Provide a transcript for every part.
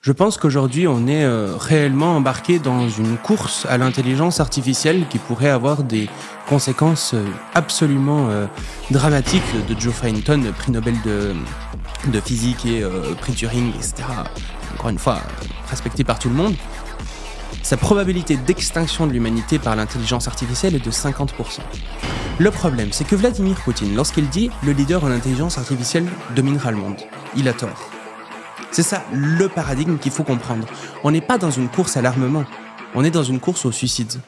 Je pense qu'aujourd'hui, on est réellement embarqué dans une course à l'intelligence artificielle qui pourrait avoir des conséquences absolument dramatiques. De Joe Farrington, prix Nobel de physique et prix Turing, etc. Encore une fois, respecté par tout le monde. Sa probabilité d'extinction de l'humanité par l'intelligence artificielle est de 50%. Le problème, c'est que Vladimir Poutine, lorsqu'il dit « le leader en intelligence artificielle dominera le monde », il a tort. C'est ça le paradigme qu'il faut comprendre. On n'est pas dans une course à l'armement, on est dans une course au suicide.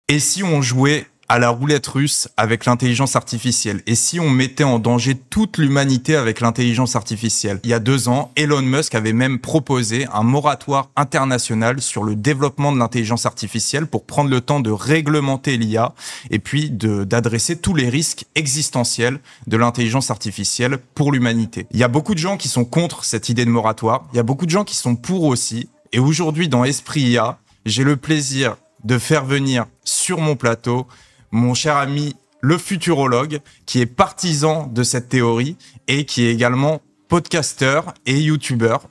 Et si on jouait à la roulette russe avec l'intelligence artificielle? Et si on mettait en danger toute l'humanité avec l'intelligence artificielle? Il y a 2 ans, Elon Musk avait même proposé un moratoire international sur le développement de l'intelligence artificielle pour prendre le temps de réglementer l'IA et puis d'adresser tous les risques existentiels de l'intelligence artificielle pour l'humanité. Il y a beaucoup de gens qui sont contre cette idée de moratoire, il y a beaucoup de gens qui sont pour aussi. Et aujourd'hui, dans Esprit IA, j'ai le plaisir de faire venir sur mon plateau mon cher ami, le futurologue, qui est partisan de cette théorie et qui est également podcasteur et youtubeur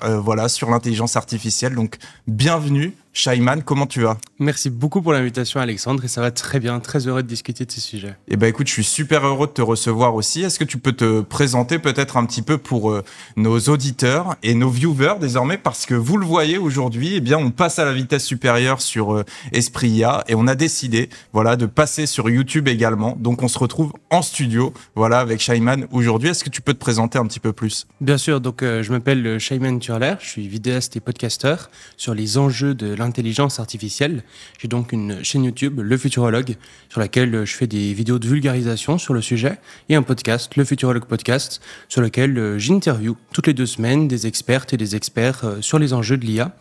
sur l'intelligence artificielle. Donc, bienvenue, Shaiman, comment tu vas? Merci beaucoup pour l'invitation, Alexandre, et ça va très bien, très heureux de discuter de ces sujets. Eh ben, écoute, je suis super heureux de te recevoir aussi. Est-ce que tu peux te présenter peut-être un petit peu pour nos auditeurs et nos viewers désormais? Parce que vous le voyez aujourd'hui, eh bien, on passe à la vitesse supérieure sur Esprit IA et on a décidé, de passer sur YouTube également. Donc, on se retrouve en studio, avec Shaiman aujourd'hui. Est-ce que tu peux te présenter un petit peu plus? Bien sûr, donc je m'appelle Shaiman Turler, je suis vidéaste et podcasteur sur les enjeux de l'intelligence artificielle. J'ai donc une chaîne YouTube, Le Futurologue, sur laquelle je fais des vidéos de vulgarisation sur le sujet, et un podcast, Le Futurologue Podcast, sur lequel j'interviewe toutes les 2 semaines des expertes et des experts sur les enjeux de l'IA.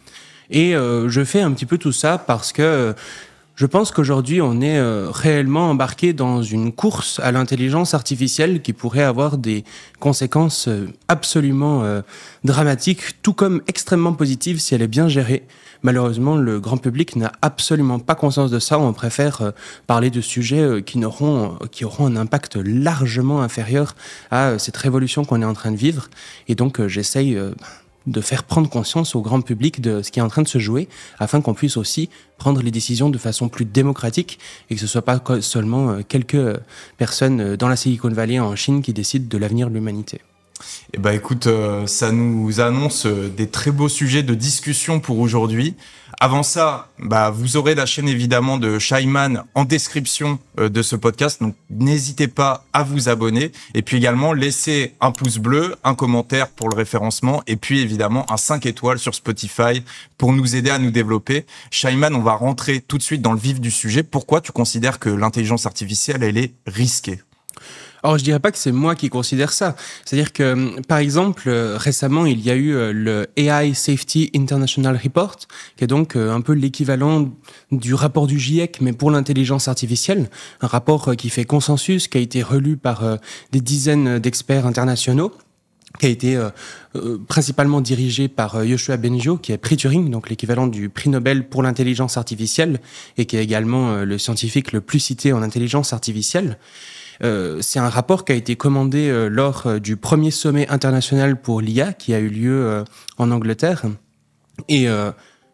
Et je fais un petit peu tout ça parce que je pense qu'aujourd'hui, on est réellement embarqué dans une course à l'intelligence artificielle qui pourrait avoir des conséquences absolument dramatiques, tout comme extrêmement positives si elle est bien gérée. Malheureusement, le grand public n'a absolument pas conscience de ça. On préfère parler de sujets qui auront un impact largement inférieur à cette révolution qu'on est en train de vivre. Et donc, j'essaye de faire prendre conscience au grand public de ce qui est en train de se jouer, afin qu'on puisse aussi prendre les décisions de façon plus démocratique et que ce ne soit pas seulement quelques personnes dans la Silicon Valley en Chine qui décident de l'avenir de l'humanité. Eh ben, écoute, ça nous annonce des très beaux sujets de discussion pour aujourd'hui. Avant ça, vous aurez la chaîne évidemment de Shaiman en description de ce podcast, donc n'hésitez pas à vous abonner et puis également laisser un pouce bleu, un commentaire pour le référencement et puis évidemment un 5 étoiles sur Spotify pour nous aider à nous développer. Shaiman, on va rentrer tout de suite dans le vif du sujet. Pourquoi tu considères que l'intelligence artificielle, elle est risquée? Alors, je dirais pas que c'est moi qui considère ça. C'est-à-dire que, par exemple, récemment, il y a eu le AI Safety International Report, qui est donc un peu l'équivalent du rapport du GIEC, mais pour l'intelligence artificielle. Un rapport qui fait consensus, qui a été relu par des dizaines d'experts internationaux, qui a été principalement dirigé par Yoshua Bengio, qui est prix Turing, donc l'équivalent du prix Nobel pour l'intelligence artificielle, et qui est également le scientifique le plus cité en intelligence artificielle. C'est un rapport qui a été commandé lors du premier sommet international pour l'IA qui a eu lieu en Angleterre. Et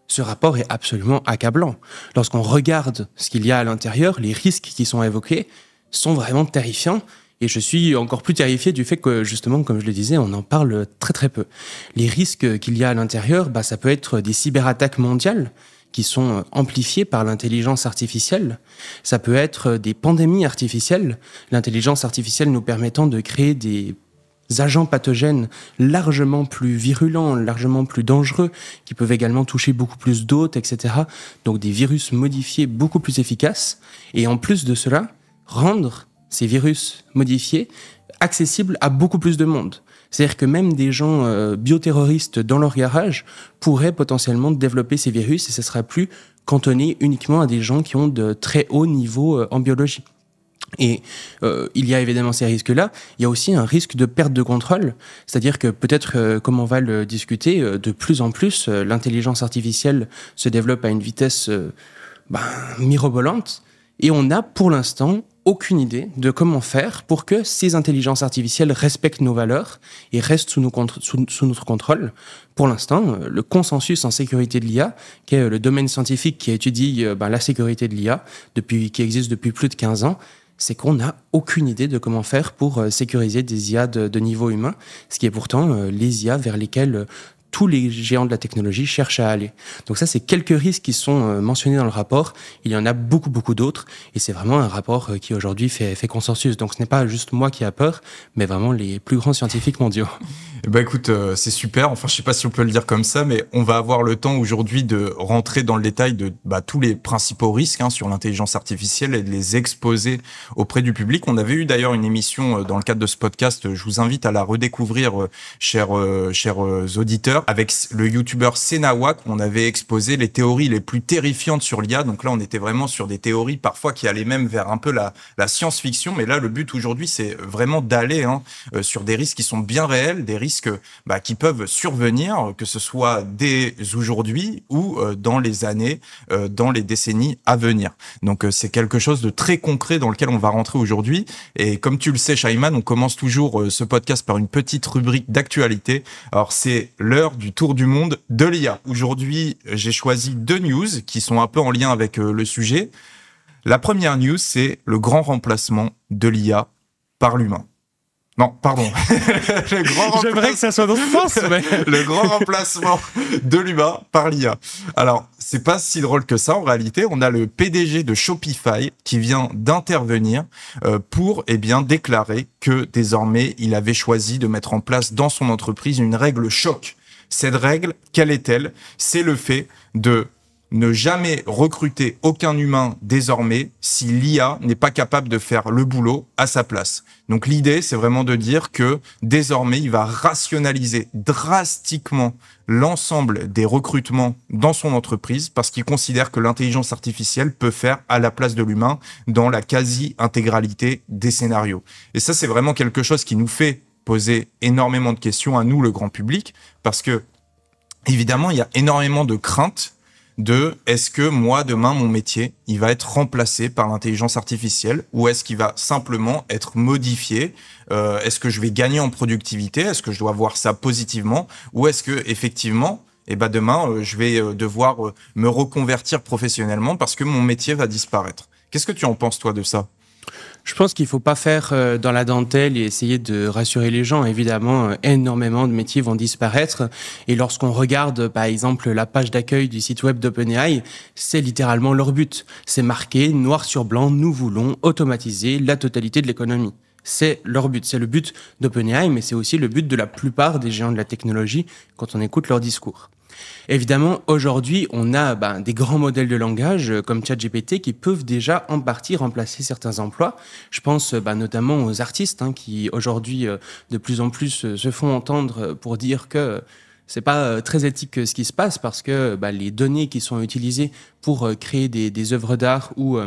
ce rapport est absolument accablant. Lorsqu'on regarde ce qu'il y a à l'intérieur, les risques qui sont évoqués sont vraiment terrifiants. Et je suis encore plus terrifié du fait que, justement, comme je le disais, on en parle très très peu. Les risques qu'il y a à l'intérieur, ça peut être des cyberattaques mondiales qui sont amplifiées par l'intelligence artificielle. Ça peut être des pandémies artificielles, l'intelligence artificielle nous permettant de créer des agents pathogènes largement plus virulents, largement plus dangereux, qui peuvent également toucher beaucoup plus d'hôtes, etc. Donc des virus modifiés beaucoup plus efficaces. Et en plus de cela, rendre ces virus modifiés accessibles à beaucoup plus de monde. C'est-à-dire que même des gens bioterroristes dans leur garage pourraient potentiellement développer ces virus et ce ne sera plus cantonné uniquement à des gens qui ont de très hauts niveaux en biologie. Et il y a évidemment ces risques-là. Il y a aussi un risque de perte de contrôle. C'est-à-dire que peut-être, comme on va le discuter, de plus en plus, l'intelligence artificielle se développe à une vitesse mirobolante. Et on a pour l'instant aucune idée de comment faire pour que ces intelligences artificielles respectent nos valeurs et restent sous notre contrôle. Pour l'instant, le consensus en sécurité de l'IA, qui est le domaine scientifique qui étudie la sécurité de l'IA, qui existe depuis plus de 15 ans, c'est qu'on n'a aucune idée de comment faire pour sécuriser des IA de niveau humain, ce qui est pourtant les IA vers lesquelles tous les géants de la technologie cherchent à aller. Donc ça, c'est quelques risques qui sont mentionnés dans le rapport. Il y en a beaucoup, beaucoup d'autres. Et c'est vraiment un rapport qui aujourd'hui fait consensus. Donc ce n'est pas juste moi qui a peur, mais vraiment les plus grands scientifiques mondiaux. Bah écoute, c'est super. Enfin, je sais pas si on peut le dire comme ça, mais on va avoir le temps aujourd'hui de rentrer dans le détail de tous les principaux risques sur l'intelligence artificielle et de les exposer auprès du public. On avait eu d'ailleurs une émission dans le cadre de ce podcast. Je vous invite à la redécouvrir, chers auditeurs, avec le youtubeur Senawak. On avait exposé les théories les plus terrifiantes sur l'IA. Donc là, on était vraiment sur des théories parfois qui allaient même vers un peu la science-fiction. Mais là, le but aujourd'hui, c'est vraiment d'aller sur des risques qui sont bien réels, des risques qui peuvent survenir, que ce soit dès aujourd'hui ou dans les années, dans les décennies à venir. Donc c'est quelque chose de très concret dans lequel on va rentrer aujourd'hui. Et comme tu le sais, Shaiman, on commence toujours ce podcast par une petite rubrique d'actualité. Alors c'est l'heure du tour du monde de l'IA. Aujourd'hui, j'ai choisi 2 news qui sont un peu en lien avec le sujet. La première news, c'est le grand remplacement de l'IA par l'humain. Non, pardon. J'aimerais que ça soit dans ce sens, mais... Le grand remplacement de l'humain par l'IA. Alors, c'est pas si drôle que ça. En réalité, on a le PDG de Shopify qui vient d'intervenir pour déclarer que désormais, il avait choisi de mettre en place dans son entreprise une règle choc. Cette règle, quelle est-elle? C'est le fait de ne jamais recruter aucun humain désormais si l'IA n'est pas capable de faire le boulot à sa place. Donc l'idée, c'est vraiment de dire que désormais, il va rationaliser drastiquement l'ensemble des recrutements dans son entreprise parce qu'il considère que l'intelligence artificielle peut faire à la place de l'humain dans la quasi-intégralité des scénarios. Et ça, c'est vraiment quelque chose qui nous fait poser énormément de questions à nous, le grand public, parce que évidemment, il y a énormément de craintes de est-ce que moi, demain, mon métier, il va être remplacé par l'intelligence artificielle ou est-ce qu'il va simplement être modifié? Est-ce que je vais gagner en productivité? Est-ce que je dois voir ça positivement? Ou est-ce que effectivement, demain, je vais devoir me reconvertir professionnellement parce que mon métier va disparaître? Qu'est-ce que tu en penses, toi, de ça? Je pense qu'il ne faut pas faire dans la dentelle et essayer de rassurer les gens. Évidemment, énormément de métiers vont disparaître. Et lorsqu'on regarde, par exemple, la page d'accueil du site web d'OpenAI, c'est littéralement leur but. C'est marqué noir sur blanc, nous voulons automatiser la totalité de l'économie. C'est leur but. C'est le but d'OpenAI, mais c'est aussi le but de la plupart des géants de la technologie quand on écoute leur discours. Évidemment, aujourd'hui, on a des grands modèles de langage comme ChatGPT qui peuvent déjà en partie remplacer certains emplois. Je pense notamment aux artistes qui aujourd'hui de plus en plus se font entendre pour dire que c'est pas très éthique ce qui se passe parce que les données qui sont utilisées pour créer des œuvres d'art ou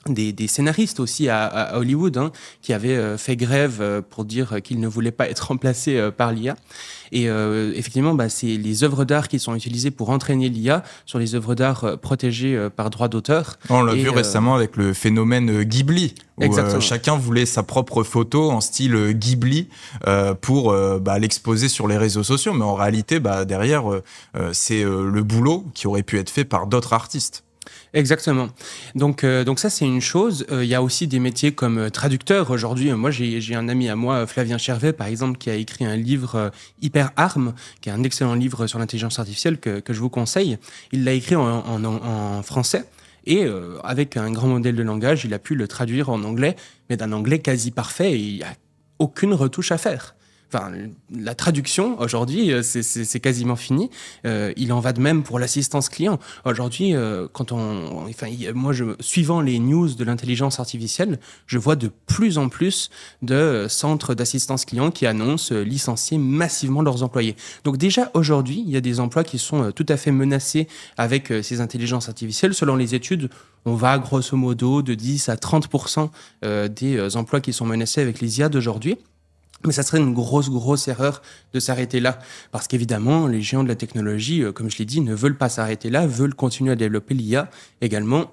des scénaristes aussi à Hollywood qui avaient fait grève pour dire qu'ils ne voulaient pas être remplacés par l'IA. Et effectivement, c'est les œuvres d'art qui sont utilisées pour entraîner l'IA sur les œuvres d'art protégées par droit d'auteur. On l'a vu récemment avec le phénomène Ghibli, où chacun voulait sa propre photo en style Ghibli pour l'exposer sur les réseaux sociaux. Mais en réalité, derrière, c'est le boulot qui aurait pu être fait par d'autres artistes. Exactement. Donc ça, c'est une chose. Il y a aussi des métiers comme traducteur. Aujourd'hui, moi, j'ai un ami à moi, Flavien Chervet, par exemple, qui a écrit un livre Hyper Arm, qui est un excellent livre sur l'intelligence artificielle que je vous conseille. Il l'a écrit en français. Et avec un grand modèle de langage, il a pu le traduire en anglais, mais d'un anglais quasi parfait. Et il n'y a aucune retouche à faire. Enfin, la traduction, aujourd'hui, c'est quasiment fini. Il en va de même pour l'assistance client. Aujourd'hui, suivant les news de l'intelligence artificielle, je vois de plus en plus de centres d'assistance client qui annoncent licencier massivement leurs employés. Donc déjà, aujourd'hui, il y a des emplois qui sont tout à fait menacés avec ces intelligences artificielles. Selon les études, on va grosso modo de 10 à 30% des emplois qui sont menacés avec les IA d'aujourd'hui. Mais ça serait une grosse erreur de s'arrêter là. Parce qu'évidemment, les géants de la technologie, comme je l'ai dit, ne veulent pas s'arrêter là, veulent continuer à développer l'IA également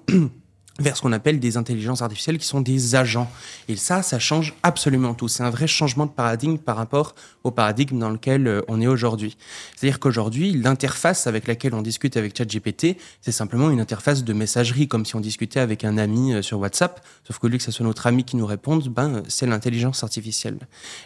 vers ce qu'on appelle des intelligences artificielles qui sont des agents. Et ça change absolument tout. C'est un vrai changement de paradigme par rapport au paradigme dans lequel on est aujourd'hui. C'est-à-dire qu'aujourd'hui, l'interface avec laquelle on discute avec ChatGPT, c'est simplement une interface de messagerie, comme si on discutait avec un ami sur WhatsApp, sauf qu'au lieu que ce soit notre ami qui nous réponde, c'est l'intelligence artificielle.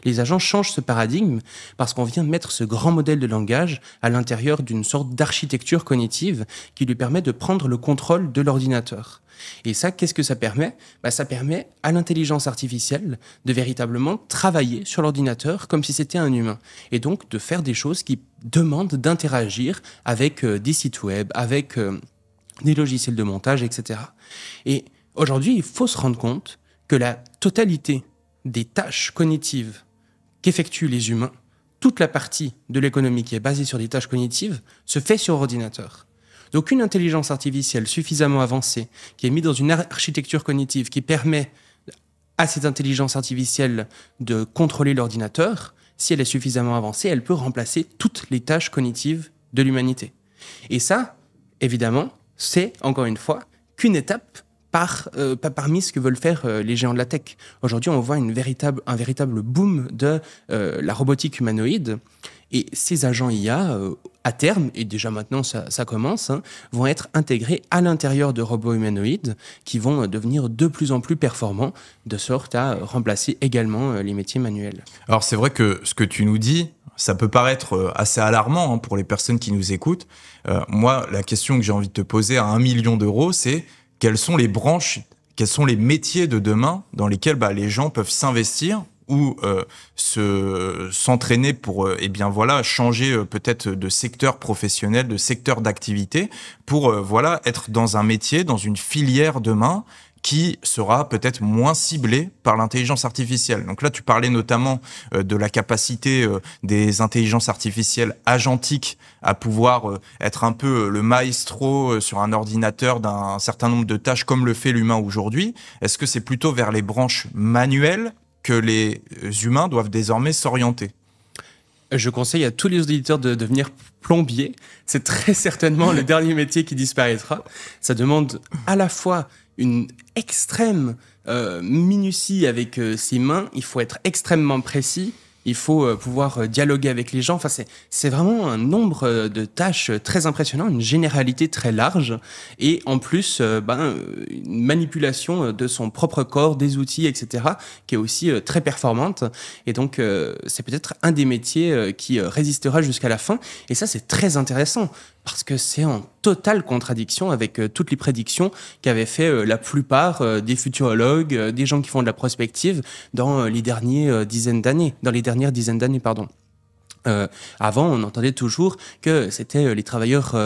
Les agents changent ce paradigme parce qu'on vient mettre ce grand modèle de langage à l'intérieur d'une sorte d'architecture cognitive qui lui permet de prendre le contrôle de l'ordinateur. Et ça, qu'est-ce que ça permet ? Ça permet à l'intelligence artificielle de véritablement travailler sur l'ordinateur comme si c'était un humain. Et donc de faire des choses qui demandent d'interagir avec des sites web, avec des logiciels de montage, etc. Et aujourd'hui, il faut se rendre compte que la totalité des tâches cognitives qu'effectuent les humains, toute la partie de l'économie qui est basée sur des tâches cognitives, se fait sur ordinateur. Donc une intelligence artificielle suffisamment avancée, qui est mise dans une architecture cognitive qui permet à cette intelligence artificielle de contrôler l'ordinateur, si elle est suffisamment avancée, elle peut remplacer toutes les tâches cognitives de l'humanité. Et ça, évidemment, c'est, encore une fois, qu'une étape parmi ce que veulent faire les géants de la tech. Aujourd'hui, on voit un véritable boom de la robotique humanoïde. Et ces agents IA, à terme, et déjà maintenant ça commence, vont être intégrés à l'intérieur de robots humanoïdes qui vont devenir de plus en plus performants, de sorte à remplacer également les métiers manuels. Alors c'est vrai que ce que tu nous dis, ça peut paraître assez alarmant pour les personnes qui nous écoutent. Moi, la question que j'ai envie de te poser à 1 million d'euros, c'est quelles sont les branches, quels sont les métiers de demain dans lesquels les gens peuvent s'investir ou s'entraîner pour changer peut-être de secteur professionnel, de secteur d'activité pour être dans un métier, dans une filière demain qui sera peut-être moins ciblée par l'intelligence artificielle. Donc là, tu parlais notamment de la capacité des intelligences artificielles agentiques à pouvoir être un peu le maestro sur un ordinateur d'un certain nombre de tâches comme le fait l'humain aujourd'hui. Est-ce que c'est plutôt vers les branches manuelles que les humains doivent désormais s'orienter ? Je conseille à tous les auditeurs de devenir plombier. C'est très certainement le dernier métier qui disparaîtra. Ça demande à la fois une extrême minutie avec ses mains. Il faut être extrêmement précis. Il faut pouvoir dialoguer avec les gens. Enfin, c'est vraiment un nombre de tâches très impressionnant, une généralité très large. Et en plus, une manipulation de son propre corps, des outils, etc., qui est aussi très performante. Et donc, c'est peut-être un des métiers qui résistera jusqu'à la fin. Et ça, c'est très intéressant. Parce que c'est en totale contradiction avec toutes les prédictions qu'avaient fait la plupart des futurologues, des gens qui font de la prospective dans les dernières dizaines d'années. Avant, on entendait toujours que c'était les travailleurs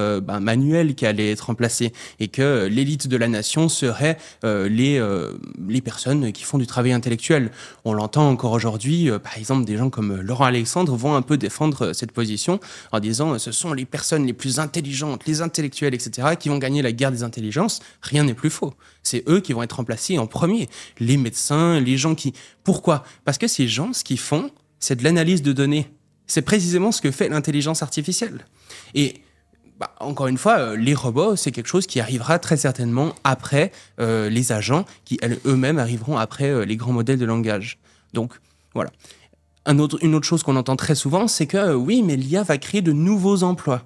manuels qui allaient être remplacés et que l'élite de la nation serait les personnes qui font du travail intellectuel. On l'entend encore aujourd'hui, par exemple, des gens comme Laurent Alexandre vont un peu défendre cette position en disant ce sont les personnes les plus intelligentes, les intellectuels, etc., qui vont gagner la guerre des intelligences. Rien n'est plus faux. C'est eux qui vont être remplacés en premier. Les médecins, les gens qui... Pourquoi ? Parce que ces gens, ce qu'ils font, c'est de l'analyse de données. C'est précisément ce que fait l'intelligence artificielle. Et encore une fois, les robots, c'est quelque chose qui arrivera très certainement après les agents, qui eux-mêmes arriveront après les grands modèles de langage. Donc, voilà. Une autre chose qu'on entend très souvent, c'est que oui, mais l'IA va créer de nouveaux emplois.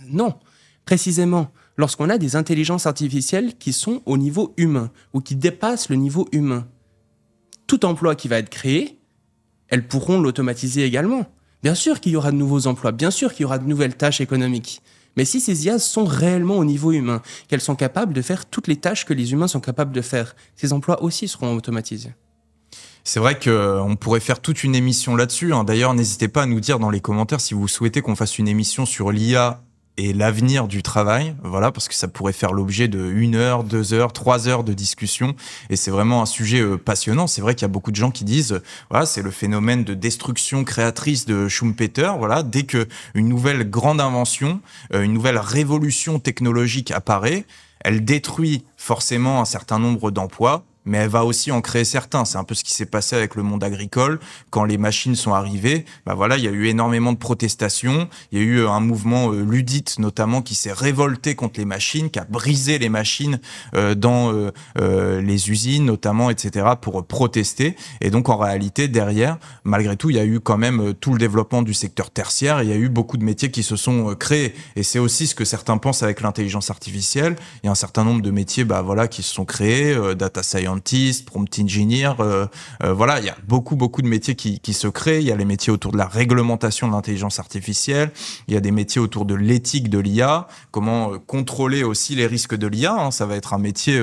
Non, précisément, lorsqu'on a des intelligences artificielles qui sont au niveau humain, ou qui dépassent le niveau humain, tout emploi qui va être créé, elles pourront l'automatiser également. Bien sûr qu'il y aura de nouveaux emplois, bien sûr qu'il y aura de nouvelles tâches économiques. Mais si ces IA sont réellement au niveau humain, qu'elles sont capables de faire toutes les tâches que les humains sont capables de faire, ces emplois aussi seront automatisés. C'est vrai qu'on pourrait faire toute une émission là-dessus. D'ailleurs, n'hésitez pas à nous dire dans les commentaires si vous souhaitez qu'on fasse une émission sur l'IA et l'avenir du travail, voilà, parce que ça pourrait faire l'objet de 1 heure, 2 heures, 3 heures de discussion, et c'est vraiment un sujet passionnant. C'est vrai qu'il y a beaucoup de gens qui disent, voilà, c'est le phénomène de destruction créatrice de Schumpeter, voilà, dès que une nouvelle grande invention, une nouvelle révolution technologique apparaît, elle détruit forcément un certain nombre d'emplois, mais elle va aussi en créer certains. C'est un peu ce qui s'est passé avec le monde agricole. Quand les machines sont arrivées, voilà, il y a eu énormément de protestations. Il y a eu un mouvement luddite, notamment, qui s'est révolté contre les machines, qui a brisé les machines dans les usines, notamment, etc., pour protester. Et donc, en réalité, derrière, malgré tout, il y a eu quand même tout le développement du secteur tertiaire. Il y a eu beaucoup de métiers qui se sont créés. Et c'est aussi ce que certains pensent avec l'intelligence artificielle. Il y a un certain nombre de métiers voilà, qui se sont créés, data scientist, prompt engineer. Voilà, il y a beaucoup de métiers qui se créent. Il y a les métiers autour de la réglementation de l'intelligence artificielle. Il y a des métiers autour de l'éthique de l'IA. Comment contrôler aussi les risques de l'IA. Hein, ça va être un métier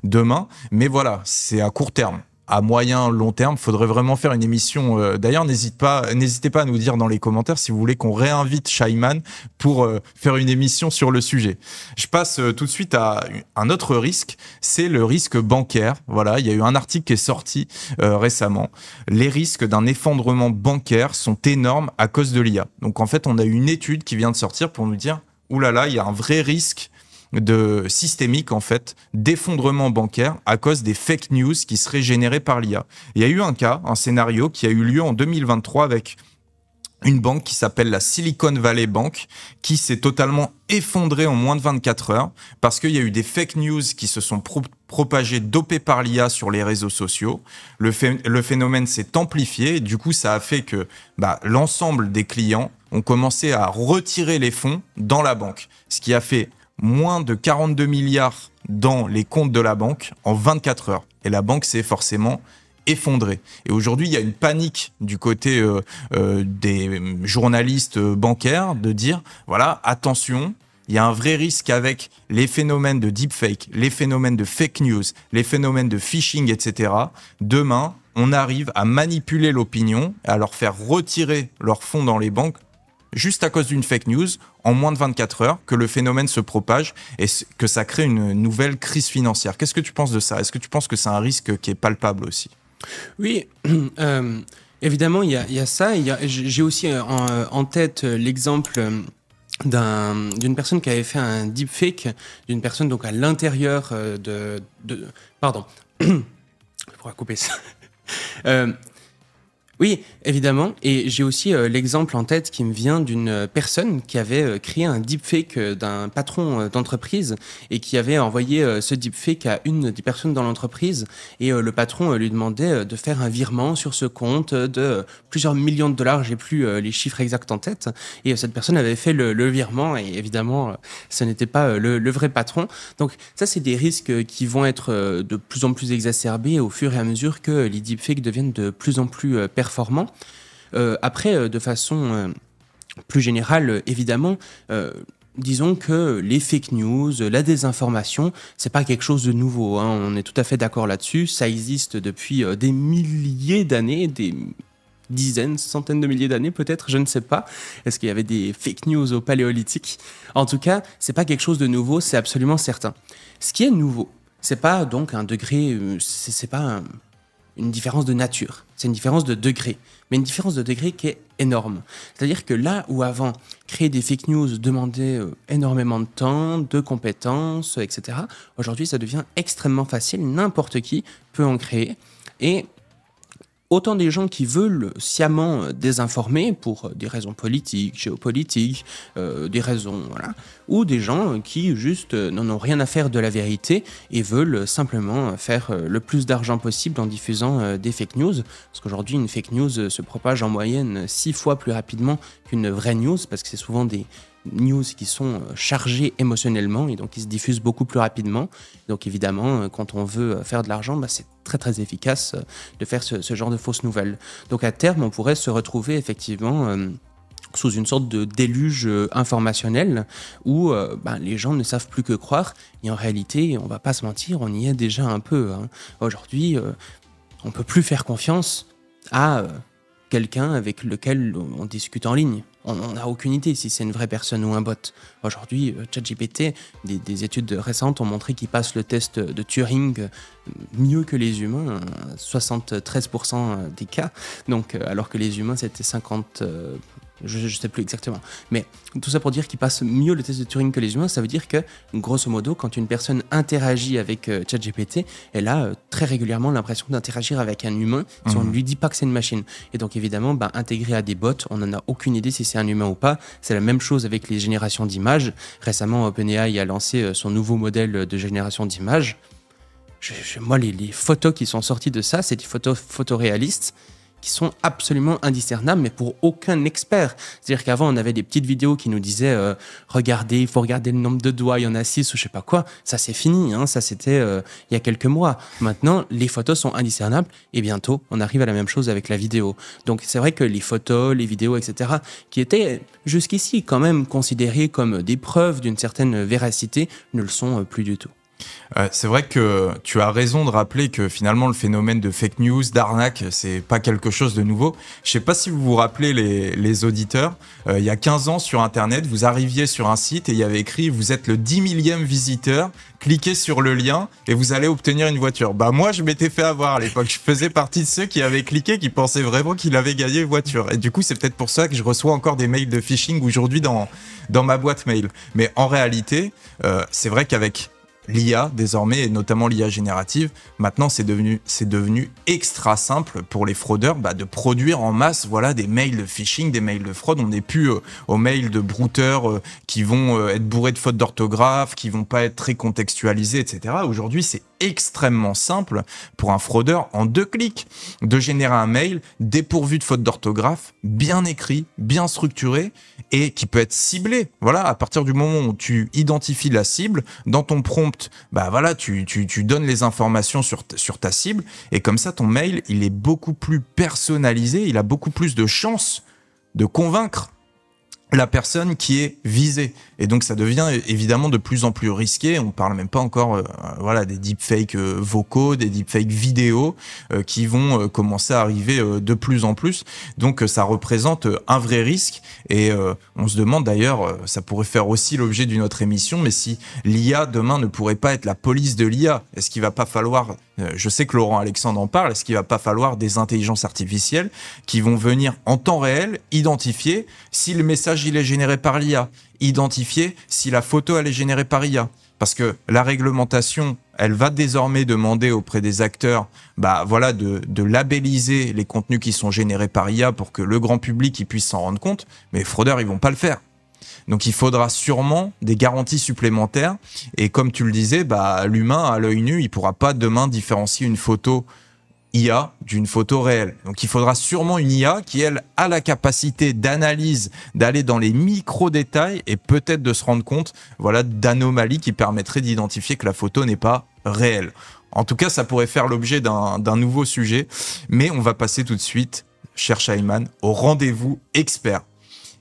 demain. Mais voilà, c'est à court terme. À moyen, long terme, faudrait vraiment faire une émission. D'ailleurs, n'hésitez pas à nous dire dans les commentaires si vous voulez qu'on réinvite Shaiman pour faire une émission sur le sujet. Je passe tout de suite à un autre risque, c'est le risque bancaire. Voilà, il y a eu un article qui est sorti récemment. Les risques d'un effondrement bancaire sont énormes à cause de l'IA. Donc en fait, on a eu une étude qui vient de sortir pour nous dire, oulala, il y a un vrai risque systémique en fait d'effondrement bancaire à cause des fake news qui seraient générées par l'IA. Il y a eu un scénario qui a eu lieu en 2023 avec une banque qui s'appelle la Silicon Valley Bank qui s'est totalement effondrée en moins de 24 heures parce qu'il y a eu des fake news qui se sont propagées, dopées par l'IA sur les réseaux sociaux. Le phénomène s'est amplifié et du coup ça a fait que l'ensemble des clients ont commencé à retirer les fonds dans la banque, ce qui a fait moins de 42 milliards dans les comptes de la banque en 24 heures. Et la banque s'est forcément effondrée. Et aujourd'hui, il y a une panique du côté des journalistes bancaires de dire, voilà, attention, il y a un vrai risque avec les phénomènes de deepfake, les phénomènes de fake news, les phénomènes de phishing, etc. Demain, on arrive à manipuler l'opinion, à leur faire retirer leurs fonds dans les banques juste à cause d'une fake news, en moins de 24 heures, que le phénomène se propage et que ça crée une nouvelle crise financière. Qu'est-ce que tu penses de ça? Est-ce que tu penses que c'est un risque qui est palpable aussi? Oui, évidemment, il y a ça. J'ai aussi en tête l'exemple d'une personne qui avait fait un deepfake, d'une personne donc à l'intérieur Pardon, je pourrais couper ça. Oui, évidemment. Et j'ai aussi l'exemple en tête qui me vient d'une personne qui avait créé un deepfake d'un patron d'entreprise et qui avait envoyé ce deepfake à une des personnes dans l'entreprise. Et le patron lui demandait de faire un virement sur ce compte de plusieurs millions de dollars. J'ai plus les chiffres exacts en tête. Et cette personne avait fait le virement et évidemment, ce n'était pas le vrai patron. Donc ça, c'est des risques qui vont être de plus en plus exacerbés au fur et à mesure que les deepfakes deviennent de plus en plus performant. Après, de façon plus générale, évidemment, disons que les fake news, la désinformation, c'est pas quelque chose de nouveau. Hein. On est tout à fait d'accord là-dessus. Ça existe depuis des milliers d'années, des dizaines, centaines de milliers d'années peut-être, je ne sais pas. Est-ce qu'il y avait des fake news au Paléolithique? En tout cas, c'est pas quelque chose de nouveau, c'est absolument certain. Ce qui est nouveau, c'est pas donc un degré, c'est pas une différence de nature, c'est une différence de degré, mais une différence de degré qui est énorme. C'est-à-dire que là où avant, créer des fake news demandait énormément de temps, de compétences, etc., aujourd'hui ça devient extrêmement facile, n'importe qui peut en créer, et autant des gens qui veulent sciemment désinformer pour des raisons politiques, géopolitiques, des raisons, voilà, ou des gens qui juste n'en ont rien à faire de la vérité et veulent simplement faire le plus d'argent possible en diffusant des fake news. Parce qu'aujourd'hui, une fake news se propage en moyenne 6 fois plus rapidement qu'une vraie news, parce que c'est souvent des news qui sont chargées émotionnellement et donc qui se diffusent beaucoup plus rapidement. Donc évidemment, quand on veut faire de l'argent, c'est très très efficace de faire ce genre de fausses nouvelles. Donc à terme, on pourrait se retrouver effectivement sous une sorte de déluge informationnel où les gens ne savent plus que croire. Et en réalité, on va pas se mentir, on y est déjà un peu. Hein. Aujourd'hui, on peut plus faire confiance à quelqu'un avec lequel on discute en ligne. On n'a aucune idée si c'est une vraie personne ou un bot. Aujourd'hui, ChatGPT, des études récentes ont montré qu'il passe le test de Turing mieux que les humains, 73% des cas, donc, alors que les humains, c'était 50 Je ne sais plus exactement. Mais tout ça pour dire qu'il passe mieux le test de Turing que les humains. Ça veut dire que, grosso modo, quand une personne interagit avec ChatGPT, elle a très régulièrement l'impression d'interagir avec un humain si on ne lui dit pas que c'est une machine. Et donc, évidemment, intégré à des bots, on n'en a aucune idée si c'est un humain ou pas. C'est la même chose avec les générations d'images. Récemment, OpenAI a lancé son nouveau modèle de génération d'images. Moi, les photos qui sont sorties de ça, c'est des photos photoréalistes qui sont absolument indiscernables, mais pour aucun expert. C'est-à-dire qu'avant, on avait des petites vidéos qui nous disaient regardez, il faut regarder le nombre de doigts, il y en a 6 ou je sais pas quoi. Ça, c'est fini, hein. Ça, c'était il y a quelques mois. Maintenant, les photos sont indiscernables et bientôt, on arrive à la même chose avec la vidéo. Donc, c'est vrai que les photos, les vidéos, etc., qui étaient jusqu'ici quand même considérées comme des preuves d'une certaine véracité, ne le sont plus du tout. C'est vrai que tu as raison de rappeler que finalement le phénomène de fake news, d'arnaque, c'est pas quelque chose de nouveau. Je sais pas si vous vous rappelez les auditeurs, il y a 15 ans sur internet, vous arriviez sur un site et il y avait écrit vous êtes le 10 millième visiteur, cliquez sur le lien et vous allez obtenir une voiture. Moi je m'étais fait avoir à l'époque, je faisais partie de ceux qui avaient cliqué, qui pensaient vraiment qu'il avait gagné une voiture. Et du coup c'est peut-être pour ça que je reçois encore des mails de phishing aujourd'hui dans ma boîte mail. Mais en réalité, c'est vrai qu'avec l'IA désormais, et notamment l'IA générative, maintenant c'est devenu extra simple pour les fraudeurs de produire en masse des mails de phishing, des mails de fraude. On n'est plus aux mails de brouteurs qui vont être bourrés de fautes d'orthographe, qui vont pas être très contextualisés, etc. Aujourd'hui, c'est extrêmement simple pour un fraudeur en 2 clics de générer un mail dépourvu de fautes d'orthographe, bien écrit, bien structuré et qui peut être ciblé. Voilà, à partir du moment où tu identifies la cible, dans ton prompt, tu donnes les informations sur ta cible et comme ça, ton mail, il est beaucoup plus personnalisé, il a beaucoup plus de chances de convaincre la personne qui est visée. Et donc, ça devient évidemment de plus en plus risqué. On parle même pas encore des deepfakes vocaux, des deepfakes vidéo qui vont commencer à arriver de plus en plus. Donc, ça représente un vrai risque. Et on se demande d'ailleurs, ça pourrait faire aussi l'objet d'une autre émission, mais si l'IA demain ne pourrait pas être la police de l'IA, est-ce qu'il va pas falloir... je sais que Laurent Alexandre en parle. Est-ce qu'il va pas falloir des intelligences artificielles qui vont venir en temps réel identifier si le message il est généré par l'IA, identifier si la photo elle est générée par IA? Parce que la réglementation, elle va désormais demander auprès des acteurs de labelliser les contenus qui sont générés par IA pour que le grand public il puisse s'en rendre compte. Mais les fraudeurs, ils vont pas le faire. Donc il faudra sûrement des garanties supplémentaires. Et comme tu le disais, l'humain à l'œil nu, il pourra pas demain différencier une photo IA d'une photo réelle. Donc il faudra sûrement une IA qui, elle, a la capacité d'analyse, d'aller dans les micro-détails et peut-être de se rendre compte d'anomalies qui permettraient d'identifier que la photo n'est pas réelle. En tout cas, ça pourrait faire l'objet d'un nouveau sujet. Mais on va passer tout de suite, cher Shaiman, au rendez-vous expert.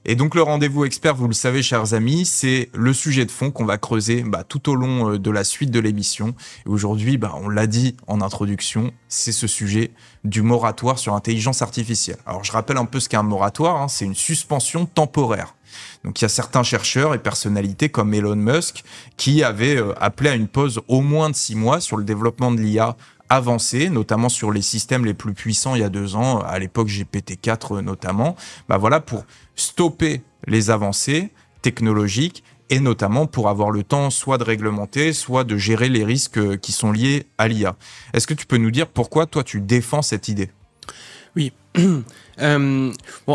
Et donc le rendez-vous expert, vous le savez chers amis, c'est le sujet de fond qu'on va creuser tout au long de la suite de l'émission. Et aujourd'hui, on l'a dit en introduction, c'est ce sujet du moratoire sur l'intelligence artificielle. Alors je rappelle un peu ce qu'est un moratoire, c'est une suspension temporaire. Donc il y a certains chercheurs et personnalités comme Elon Musk qui avaient appelé à une pause au moins de 6 mois sur le développement de l'IA avancé, notamment sur les systèmes les plus puissants il y a 2 ans, à l'époque GPT-4 notamment, pour stopper les avancées technologiques et notamment pour avoir le temps soit de réglementer, soit de gérer les risques qui sont liés à l'IA. Est-ce que tu peux nous dire pourquoi toi tu défends cette idée ? Oui.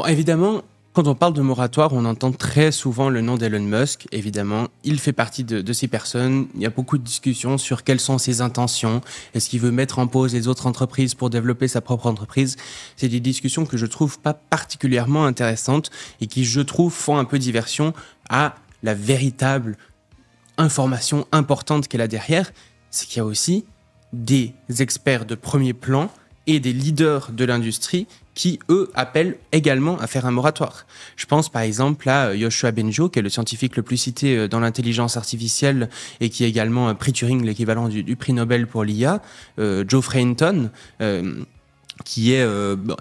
Évidemment, quand on parle de moratoire, on entend très souvent le nom d'Elon Musk. Évidemment, il fait partie de ces personnes. Il y a beaucoup de discussions sur quelles sont ses intentions. Est-ce qu'il veut mettre en pause les autres entreprises pour développer sa propre entreprise? C'est des discussions que je trouve pas particulièrement intéressantes et qui, je trouve, font un peu diversion à la véritable information importante qu'elle a derrière. C'est qu'il y a aussi des experts de premier plan et des leaders de l'industrie qui, eux, appellent également à faire un moratoire. Je pense par exemple à Yoshua Bengio, qui est le scientifique le plus cité dans l'intelligence artificielle et qui est également prix Turing, l'équivalent du prix Nobel pour l'IA, Geoffrey Hinton, qui est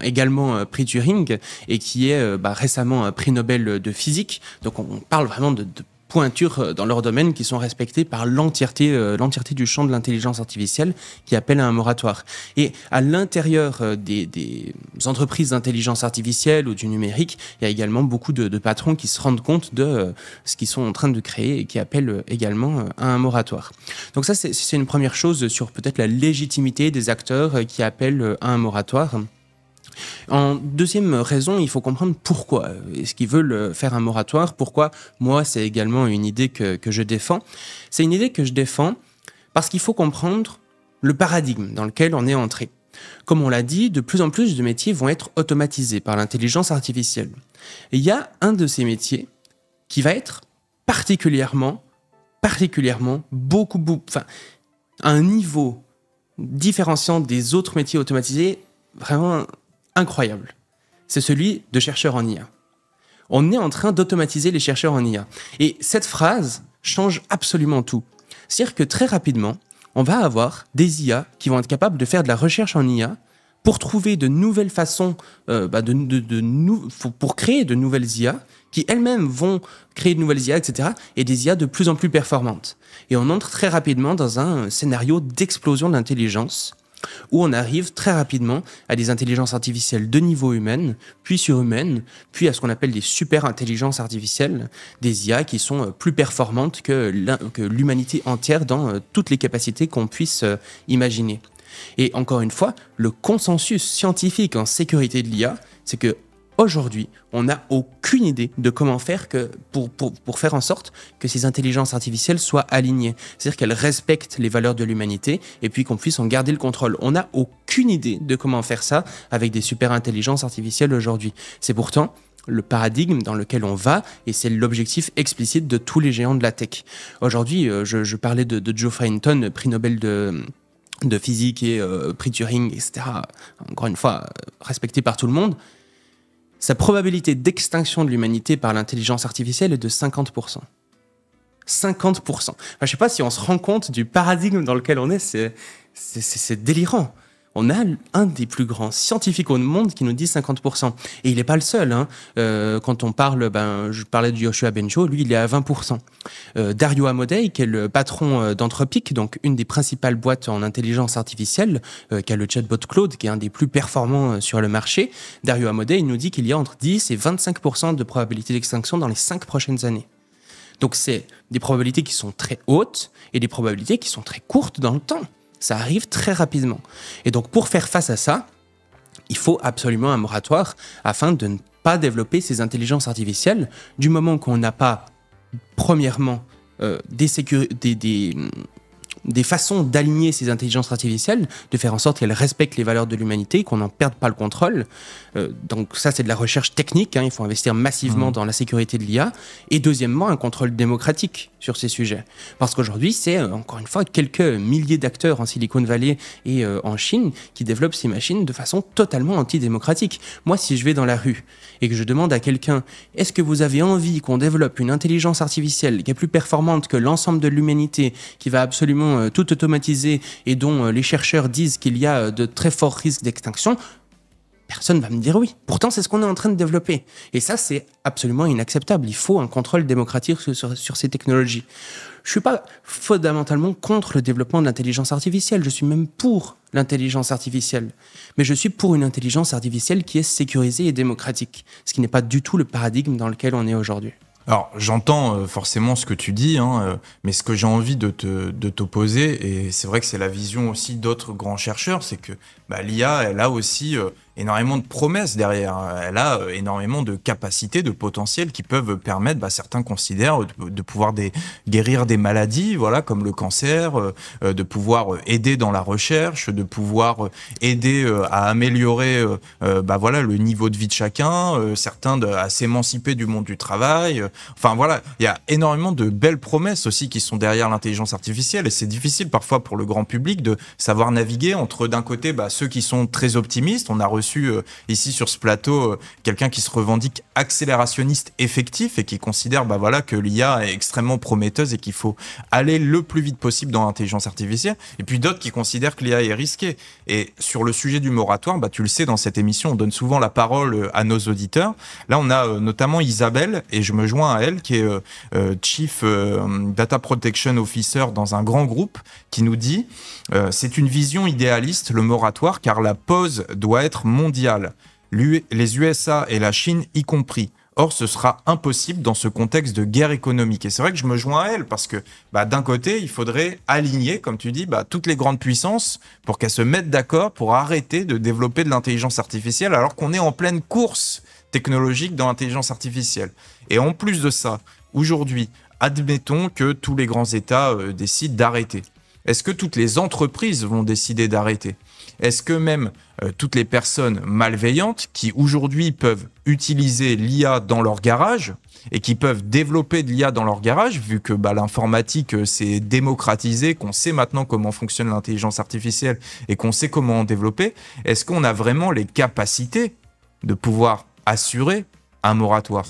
également prix Turing et qui est récemment prix Nobel de physique. Donc on parle vraiment de pointures dans leur domaine qui sont respectées par l'entièreté du champ de l'intelligence artificielle qui appelle à un moratoire. Et à l'intérieur des entreprises d'intelligence artificielle ou du numérique, il y a également beaucoup de patrons qui se rendent compte de ce qu'ils sont en train de créer et qui appellent également à un moratoire. Donc ça, c'est une première chose sur peut-être la légitimité des acteurs qui appellent à un moratoire. En deuxième raison, il faut comprendre pourquoi est-ce qu'ils veulent faire un moratoire. Pourquoi moi, c'est également une idée que je défends. C'est une idée que je défends parce qu'il faut comprendre le paradigme dans lequel on est entré. Comme on l'a dit, de plus en plus de métiers vont être automatisés par l'intelligence artificielle. Et il y a un de ces métiers qui va être particulièrement à un niveau différenciant des autres métiers automatisés vraiment incroyable. C'est celui de chercheur en IA. On est en train d'automatiser les chercheurs en IA. Et cette phrase change absolument tout. C'est-à-dire que très rapidement, on va avoir des IA qui vont être capables de faire de la recherche en IA pour trouver de nouvelles façons, pour créer de nouvelles IA, qui elles-mêmes vont créer de nouvelles IA, etc., et des IA de plus en plus performantes. Et on entre très rapidement dans un scénario d'explosion de l'intelligence, où on arrive très rapidement à des intelligences artificielles de niveau humaine, puis surhumaine, puis à ce qu'on appelle des super intelligences artificielles, des IA qui sont plus performantes que l'humanité entière dans toutes les capacités qu'on puisse imaginer. Et encore une fois, le consensus scientifique en sécurité de l'IA, c'est que aujourd'hui, on n'a aucune idée de comment faire pour faire en sorte que ces intelligences artificielles soient alignées. C'est-à-dire qu'elles respectent les valeurs de l'humanité et puis qu'on puisse en garder le contrôle. On n'a aucune idée de comment faire ça avec des super intelligences artificielles aujourd'hui. C'est pourtant le paradigme dans lequel on va et c'est l'objectif explicite de tous les géants de la tech. Aujourd'hui, je parlais de Geoffrey Hinton, prix Nobel de physique et prix Turing, etc. Encore une fois, respecté par tout le monde. Sa probabilité d'extinction de l'humanité par l'intelligence artificielle est de 50%. 50%. Enfin, je ne sais pas si on se rend compte du paradigme dans lequel on est, c'est délirant. On a un des plus grands scientifiques au monde qui nous dit 50%. Et il n'est pas le seul. Quand on parle, je parlais de Yoshua Bengio, lui, il est à 20%. Dario Amodei, qui est le patron d'Anthropic, donc une des principales boîtes en intelligence artificielle, qui a le chatbot Claude, qui est un des plus performants sur le marché. Dario Amodei, il nous dit qu'il y a entre 10 et 25% de probabilité d'extinction dans les 5 prochaines années. Donc, c'est des probabilités qui sont très hautes et des probabilités qui sont très courtes dans le temps. Ça arrive très rapidement. Et donc, pour faire face à ça, il faut absolument un moratoire afin de ne pas développer ces intelligences artificielles du moment qu'on n'a pas, premièrement, des façons d'aligner ces intelligences artificielles, de faire en sorte qu'elles respectent les valeurs de l'humanité, qu'on n'en perde pas le contrôle. Donc ça, c'est de la recherche technique. Il faut investir massivement dans la sécurité de l'IA. Et deuxièmement, un contrôle démocratique sur ces sujets. Parce qu'aujourd'hui, c'est encore une fois quelques milliers d'acteurs en Silicon Valley et en Chine qui développent ces machines de façon totalement antidémocratique. Moi, si je vais dans la rue et que je demande à quelqu'un « Est-ce que vous avez envie qu'on développe une intelligence artificielle qui est plus performante que l'ensemble de l'humanité, qui va absolument tout automatiser et dont les chercheurs disent qu'il y a de très forts risques d'extinction », personne va me dire oui. Pourtant, c'est ce qu'on est en train de développer. Et ça, c'est absolument inacceptable. Il faut un contrôle démocratique sur ces technologies. Je ne suis pas fondamentalement contre le développement de l'intelligence artificielle. Je suis même pour l'intelligence artificielle. Mais je suis pour une intelligence artificielle qui est sécurisée et démocratique. Ce qui n'est pas du tout le paradigme dans lequel on est aujourd'hui. Alors, j'entends forcément ce que tu dis, mais ce que j'ai envie de t'opposer, et c'est vrai que c'est la vision aussi d'autres grands chercheurs, c'est que l'IA, elle a aussi énormément de promesses derrière. Elle a énormément de capacités, de potentiel qui peuvent permettre, certains considèrent, de pouvoir guérir des maladies, voilà, comme le cancer, de pouvoir aider dans la recherche, de pouvoir aider à améliorer le niveau de vie de chacun, certains à s'émanciper du monde du travail. Enfin voilà, il y a énormément de belles promesses aussi qui sont derrière l'intelligence artificielle et c'est difficile parfois pour le grand public de savoir naviguer entre d'un côté ceux qui sont très optimistes. On a reçu reçu ici sur ce plateau quelqu'un qui se revendique accélérationniste effectif et qui considère que l'IA est extrêmement prometteuse et qu'il faut aller le plus vite possible dans l'intelligence artificielle. Et puis d'autres qui considèrent que l'IA est risquée. Et sur le sujet du moratoire, tu le sais, dans cette émission, on donne souvent la parole à nos auditeurs. Là, on a notamment Isabelle, et je me joins à elle, qui est Chief Data Protection Officer dans un grand groupe, qui nous dit c'est une vision idéaliste, le moratoire, car la pause doit être mondiale, les USA et la Chine y compris. Or, ce sera impossible dans ce contexte de guerre économique. Et c'est vrai que je me joins à elle, parce que d'un côté, il faudrait aligner, comme tu dis, toutes les grandes puissances pour qu'elles se mettent d'accord pour arrêter de développer de l'intelligence artificielle, alors qu'on est en pleine course technologique dans l'intelligence artificielle. Et en plus de ça, aujourd'hui, admettons que tous les grands États décident d'arrêter. Est-ce que toutes les entreprises vont décider d'arrêter ? Est-ce que même toutes les personnes malveillantes qui aujourd'hui peuvent utiliser l'IA dans leur garage et qui peuvent développer de l'IA dans leur garage, vu que l'informatique s'est démocratisée, qu'on sait maintenant comment fonctionne l'intelligence artificielle et qu'on sait comment en développer, est-ce qu'on a vraiment les capacités de pouvoir assurer un moratoire ?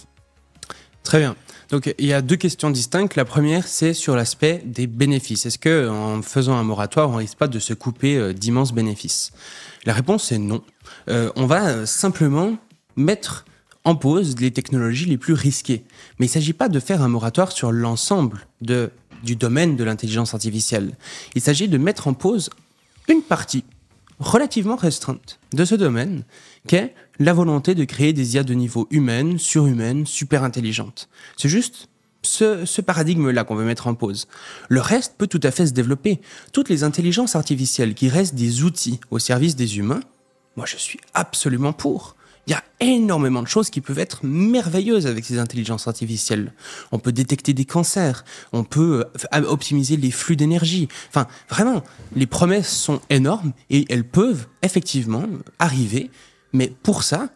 Très bien. Donc, il y a deux questions distinctes. La première, c'est sur l'aspect des bénéfices. Est-ce que, en faisant un moratoire, on risque pas de se couper d'immenses bénéfices ? La réponse est non. On va simplement mettre en pause les technologies les plus risquées. Mais il ne s'agit pas de faire un moratoire sur l'ensemble du domaine de l'intelligence artificielle. Il s'agit de mettre en pause une partie relativement restreinte de ce domaine, qu'est la volonté de créer des IA de niveau humaine, surhumaine, super intelligente. C'est juste ce paradigme-là qu'on veut mettre en pause. Le reste peut tout à fait se développer. Toutes les intelligences artificielles qui restent des outils au service des humains, moi je suis absolument pour. Il y a énormément de choses qui peuvent être merveilleuses avec ces intelligences artificielles. On peut détecter des cancers, on peut optimiser les flux d'énergie. Enfin, vraiment, les promesses sont énormes et elles peuvent effectivement arriver. Mais pour ça,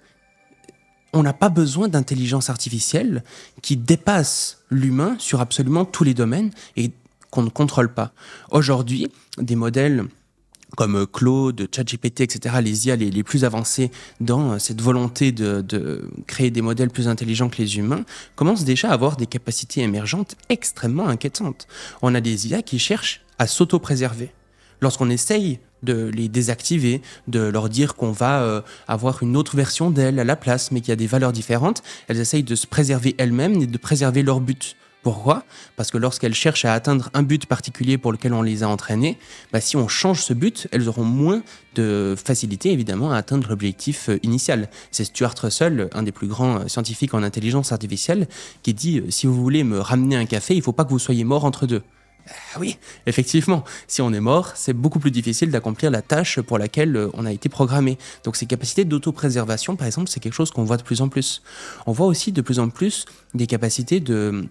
on n'a pas besoin d'intelligence artificielle qui dépasse l'humain sur absolument tous les domaines et qu'on ne contrôle pas. Aujourd'hui, des modèles comme Claude, ChatGPT, etc., les IA les plus avancés dans cette volonté de créer des modèles plus intelligents que les humains, commencent déjà à avoir des capacités émergentes extrêmement inquiétantes. On a des IA qui cherchent à s'auto-préserver. Lorsqu'on essaye de les désactiver, de leur dire qu'on va avoir une autre version d'elles à la place, mais qu'il y a des valeurs différentes, elles essayent de se préserver elles-mêmes et de préserver leur but. Pourquoi ? Parce que lorsqu'elles cherchent à atteindre un but particulier pour lequel on les a entraînées, si on change ce but, elles auront moins de facilité, évidemment, à atteindre l'objectif initial. C'est Stuart Russell, un des plus grands scientifiques en intelligence artificielle, qui dit « Si vous voulez me ramener un café, il ne faut pas que vous soyez mort entre deux ». Oui, effectivement, si on est mort, c'est beaucoup plus difficile d'accomplir la tâche pour laquelle on a été programmé. Donc ces capacités d'autopréservation, par exemple, c'est quelque chose qu'on voit de plus en plus. On voit aussi de plus en plus des capacités de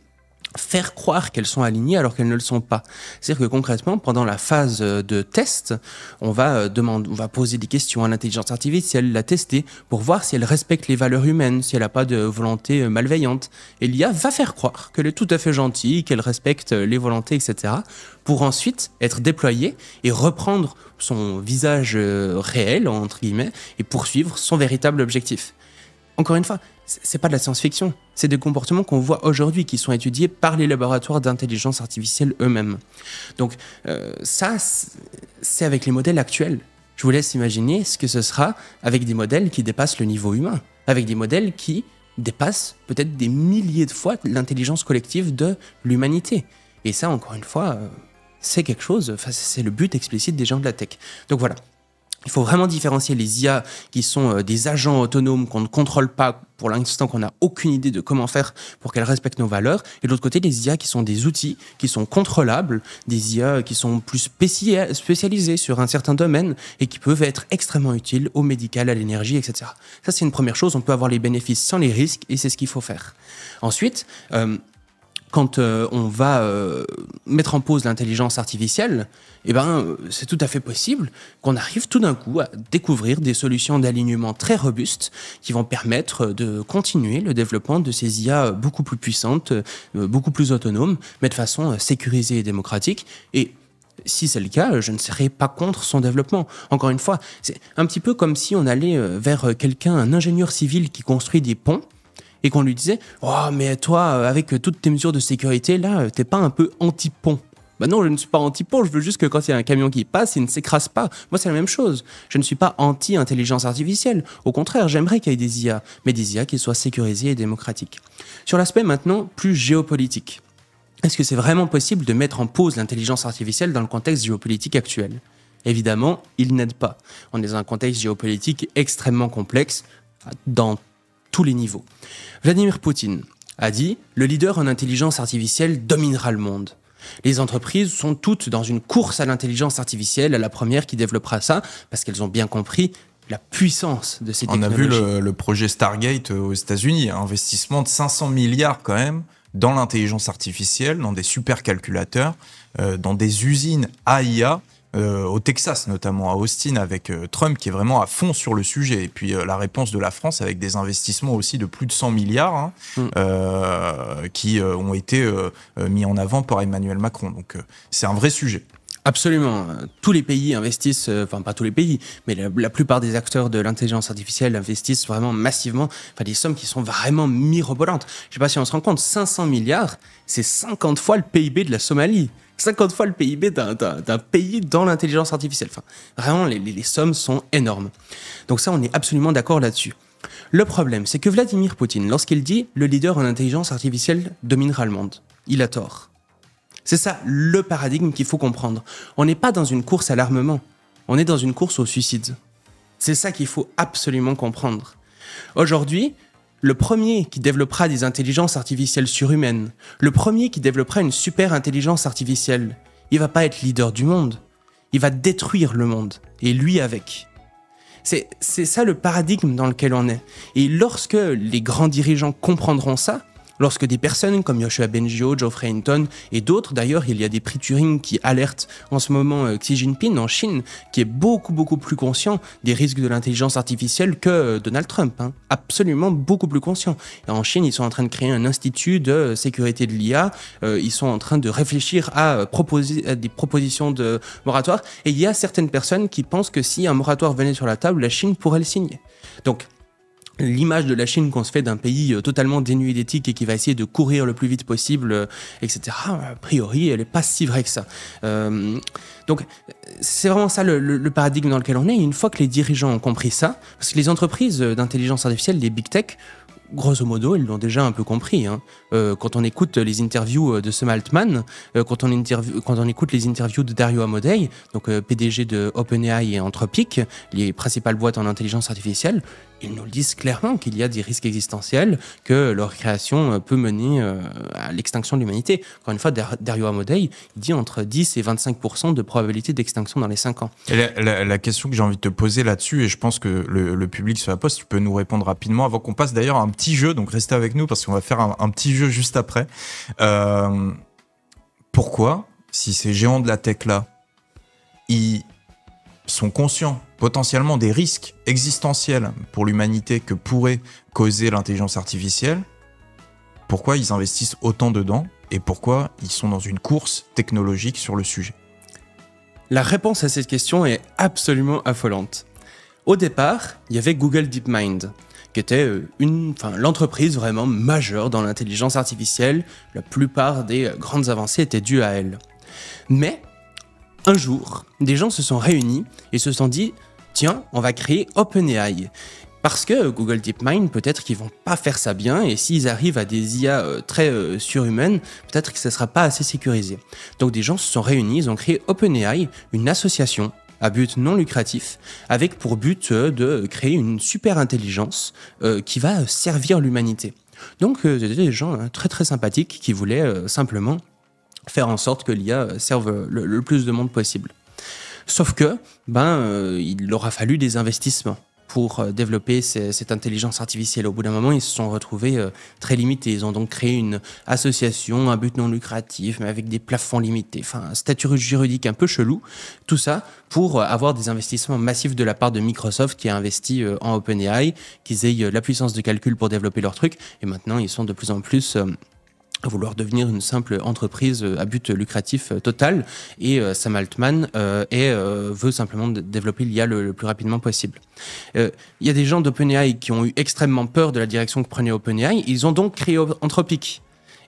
faire croire qu'elles sont alignées alors qu'elles ne le sont pas. C'est-à-dire que concrètement, pendant la phase de test, on va poser des questions à l'intelligence artificielle, la tester pour voir si elle respecte les valeurs humaines, si elle n'a pas de volonté malveillante. Et l'IA va faire croire qu'elle est tout à fait gentille, qu'elle respecte les volontés, etc., pour ensuite être déployée et reprendre son visage réel, entre guillemets, et poursuivre son véritable objectif. Encore une fois, c'est pas de la science-fiction, c'est des comportements qu'on voit aujourd'hui, qui sont étudiés par les laboratoires d'intelligence artificielle eux-mêmes. Donc ça, c'est avec les modèles actuels. Je vous laisse imaginer ce que ce sera avec des modèles qui dépassent le niveau humain, avec des modèles qui dépassent peut-être des milliers de fois l'intelligence collective de l'humanité. Et ça, encore une fois, c'est quelque chose, c'est le but explicite des gens de la tech. Donc voilà. Il faut vraiment différencier les IA qui sont des agents autonomes qu'on ne contrôle pas pour l'instant, qu'on n'a aucune idée de comment faire pour qu'elles respectent nos valeurs. Et de l'autre côté, les IA qui sont des outils, qui sont contrôlables, des IA qui sont plus spécialisés sur un certain domaine et qui peuvent être extrêmement utiles au médical, à l'énergie, etc. Ça, c'est une première chose. On peut avoir les bénéfices sans les risques et c'est ce qu'il faut faire. Ensuite, quand on va mettre en pause l'intelligence artificielle, c'est tout à fait possible qu'on arrive tout d'un coup à découvrir des solutions d'alignement très robustes qui vont permettre de continuer le développement de ces IA beaucoup plus puissantes, beaucoup plus autonomes, mais de façon sécurisée et démocratique. Et Si c'est le cas, je ne serais pas contre son développement. Encore une fois, c'est un petit peu comme si on allait vers quelqu'un, un ingénieur civil qui construit des ponts, et qu'on lui disait « Oh, mais toi, avec toutes tes mesures de sécurité, là, t'es pas un peu anti-pont ?» Ben non, je ne suis pas anti-pont, je veux juste que quand il y a un camion qui passe, il ne s'écrase pas. Moi, c'est la même chose. Je ne suis pas anti-intelligence artificielle. Au contraire, j'aimerais qu'il y ait des IA, mais des IA qui soient sécurisées et démocratiques. Sur l'aspect maintenant plus géopolitique, est-ce que c'est vraiment possible de mettre en pause l'intelligence artificielle dans le contexte géopolitique actuel ? Évidemment, il n'aide pas. On est dans un contexte géopolitique extrêmement complexe dans tous les niveaux. Vladimir Poutine a dit « Le leader en intelligence artificielle dominera le monde ». Les entreprises sont toutes dans une course à l'intelligence artificielle, à la première qui développera ça, parce qu'elles ont bien compris la puissance de ces technologies. On a vu le projet Stargate aux États-Unis, un investissement de 500 milliards quand même dans l'intelligence artificielle, dans des supercalculateurs, dans des usines AI, au Texas notamment, à Austin, avec Trump qui est vraiment à fond sur le sujet. Et puis la réponse de la France avec des investissements aussi de plus de 100 milliards qui ont été mis en avant par Emmanuel Macron. Donc c'est un vrai sujet. Absolument. Tous les pays investissent, enfin pas tous les pays, mais la plupart des acteurs de l'intelligence artificielle investissent vraiment massivement, enfin des sommes qui sont vraiment mirobolantes. Je sais pas si on se rend compte, 500 milliards, c'est 50 fois le PIB de la Somalie. 50 fois le PIB d'un pays dans l'intelligence artificielle. Enfin, vraiment, les sommes sont énormes. Donc ça, on est absolument d'accord là-dessus. Le problème, c'est que Vladimir Poutine, lorsqu'il dit « le leader en intelligence artificielle dominera le monde », il a tort. C'est ça le paradigme qu'il faut comprendre. On n'est pas dans une course à l'armement, on est dans une course au suicide. C'est ça qu'il faut absolument comprendre. Aujourd'hui, le premier qui développera des intelligences artificielles surhumaines, le premier qui développera une super intelligence artificielle, il va pas être leader du monde, il va détruire le monde, et lui avec. C'est ça le paradigme dans lequel on est. Et lorsque les grands dirigeants comprendront ça, lorsque des personnes comme Yoshua Bengio, Geoffrey Hinton et d'autres, d'ailleurs, il y a des prix Turing qui alertent en ce moment Xi Jinping en Chine, qui est beaucoup plus conscient des risques de l'intelligence artificielle que Donald Trump. Absolument beaucoup plus conscient. Et en Chine, ils sont en train de créer un institut de sécurité de l'IA. Ils sont en train de réfléchir à des propositions de moratoire. Et il y a certaines personnes qui pensent que si un moratoire venait sur la table, la Chine pourrait le signer. Donc, l'image de la Chine qu'on se fait d'un pays totalement dénué d'éthique et qui va essayer de courir le plus vite possible, etc., a priori, elle n'est pas si vraie que ça. Donc, c'est vraiment ça le paradigme dans lequel on est. Et une fois que les dirigeants ont compris ça, parce que les entreprises d'intelligence artificielle, les big tech, grosso modo, ils l'ont déjà un peu compris. Quand on écoute les interviews de Sam Altman, quand on écoute les interviews de Dario Amodei, donc PDG de OpenAI et Anthropic, les principales boîtes en intelligence artificielle, ils nous le disent clairement qu'il y a des risques existentiels, que leur création peut mener à l'extinction de l'humanité. Encore une fois, Dario Amodei, il dit entre 10 et 25% de probabilité d'extinction dans les 5 ans. Et la question que j'ai envie de te poser là-dessus, et je pense que le public se la pose, tu peux nous répondre rapidement avant qu'on passe d'ailleurs à un petit jeu, donc restez avec nous parce qu'on va faire un petit jeu juste après. Pourquoi, si ces géants de la tech-là, ils sont conscients potentiellement des risques existentiels pour l'humanité que pourrait causer l'intelligence artificielle, pourquoi ils investissent autant dedans et pourquoi ils sont dans une course technologique sur le sujet? La réponse à cette question est absolument affolante. Au départ, il y avait Google DeepMind, qui était l'entreprise vraiment majeure dans l'intelligence artificielle. La plupart des grandes avancées étaient dues à elle. Mais un jour, des gens se sont réunis et se sont dit « Tiens, on va créer OpenAI ». Parce que Google DeepMind, peut-être qu'ils vont pas faire ça bien, et s'ils arrivent à des IA très surhumaines, peut-être que ça sera pas assez sécurisé. Donc des gens se sont réunis, ils ont créé OpenAI, une association à but non lucratif, avec pour but de créer une super intelligence qui va servir l'humanité. Donc c'était des gens très très sympathiques qui voulaient simplement faire en sorte que l'IA serve le plus de monde possible. Sauf que, il aura fallu des investissements pour développer cette intelligence artificielle. Au bout d'un moment, ils se sont retrouvés très limités. Ils ont donc créé une association, un but non lucratif, mais avec des plafonds limités. Enfin, un statut juridique un peu chelou. Tout ça pour avoir des investissements massifs de la part de Microsoft qui a investi en OpenAI, qu'ils aient la puissance de calcul pour développer leur truc. Et maintenant, ils sont de plus en plus à vouloir devenir une simple entreprise à but lucratif total. Et Sam Altman veut simplement développer l'IA le plus rapidement possible. Il y a des gens d'OpenAI qui ont eu extrêmement peur de la direction que prenait OpenAI. Ils ont donc créé Anthropic.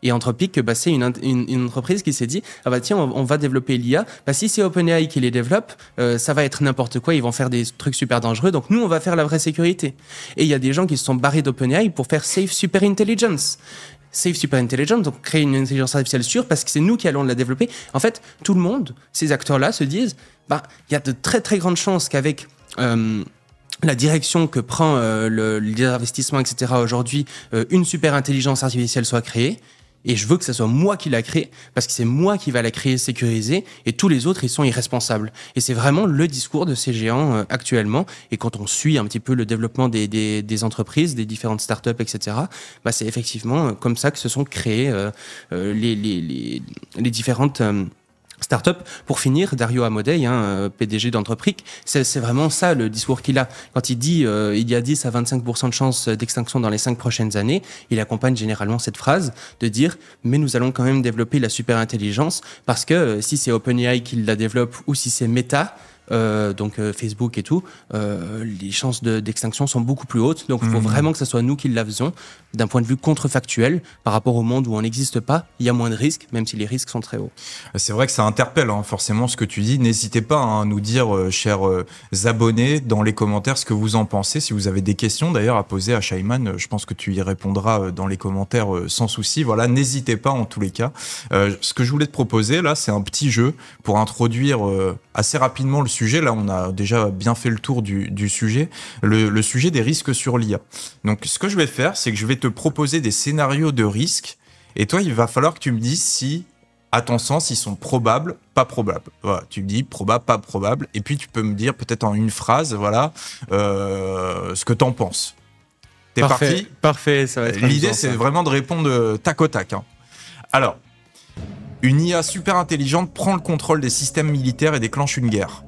Et Anthropic, c'est une entreprise qui s'est dit « Ah bah tiens, on va développer l'IA. Bah, si c'est OpenAI qui les développe, ça va être n'importe quoi. Ils vont faire des trucs super dangereux. Donc nous, on va faire la vraie sécurité. » Et il y a des gens qui se sont barrés d'OpenAI pour faire Safe Super Intelligence. Safe Super Intelligence, donc créer une intelligence artificielle sûre parce que c'est nous qui allons la développer. En fait, tout le monde, ces acteurs-là, se disent il y a de très très grandes chances qu'avec la direction que prend les investissements, etc. aujourd'hui, une super intelligence artificielle soit créée. Et je veux que ce soit moi qui la crée, parce que c'est moi qui va la créer, sécuriser, et tous les autres, ils sont irresponsables. Et c'est vraiment le discours de ces géants actuellement. Et quand on suit un petit peu le développement des entreprises, des différentes startups, etc., c'est effectivement comme ça que se sont créées les différentes startup. Pour finir, Dario Amodei, PDG d'Anthropic, c'est vraiment ça le discours qu'il a. Quand il dit il y a 10 à 25% de chances d'extinction dans les 5 prochaines années, il accompagne généralement cette phrase de dire mais nous allons quand même développer la super intelligence parce que si c'est OpenAI qui la développe ou si c'est Meta, donc Facebook et tout, les chances d'extinction sont beaucoup plus hautes. Donc il faut vraiment que ce soit nous qui la faisons. D'un point de vue contrefactuel, par rapport au monde où on n'existe pas, il y a moins de risques, même si les risques sont très hauts. C'est vrai que ça interpelle forcément ce que tu dis. N'hésitez pas à nous dire, chers abonnés, dans les commentaires ce que vous en pensez. Si vous avez des questions d'ailleurs à poser à Shaiman, je pense que tu y répondras dans les commentaires sans souci. Voilà, n'hésitez pas en tous les cas. Ce que je voulais te proposer là, c'est un petit jeu pour introduire assez rapidement le sujet. Là, on a déjà bien fait le tour du sujet. Le sujet des risques sur l'IA. Donc, ce que je vais faire, c'est que je vais te proposer des scénarios de risques. Et toi, il va falloir que tu me dises si, à ton sens, ils sont probables, pas probables. Voilà, tu me dis probable, pas probable. Et puis, tu peux me dire peut-être en une phrase, voilà, ce que t'en penses. T'es parti ? Parfait, ça va être l'idée, c'est vraiment de répondre tac au tac. Alors, une IA super intelligente prend le contrôle des systèmes militaires et déclenche une guerre.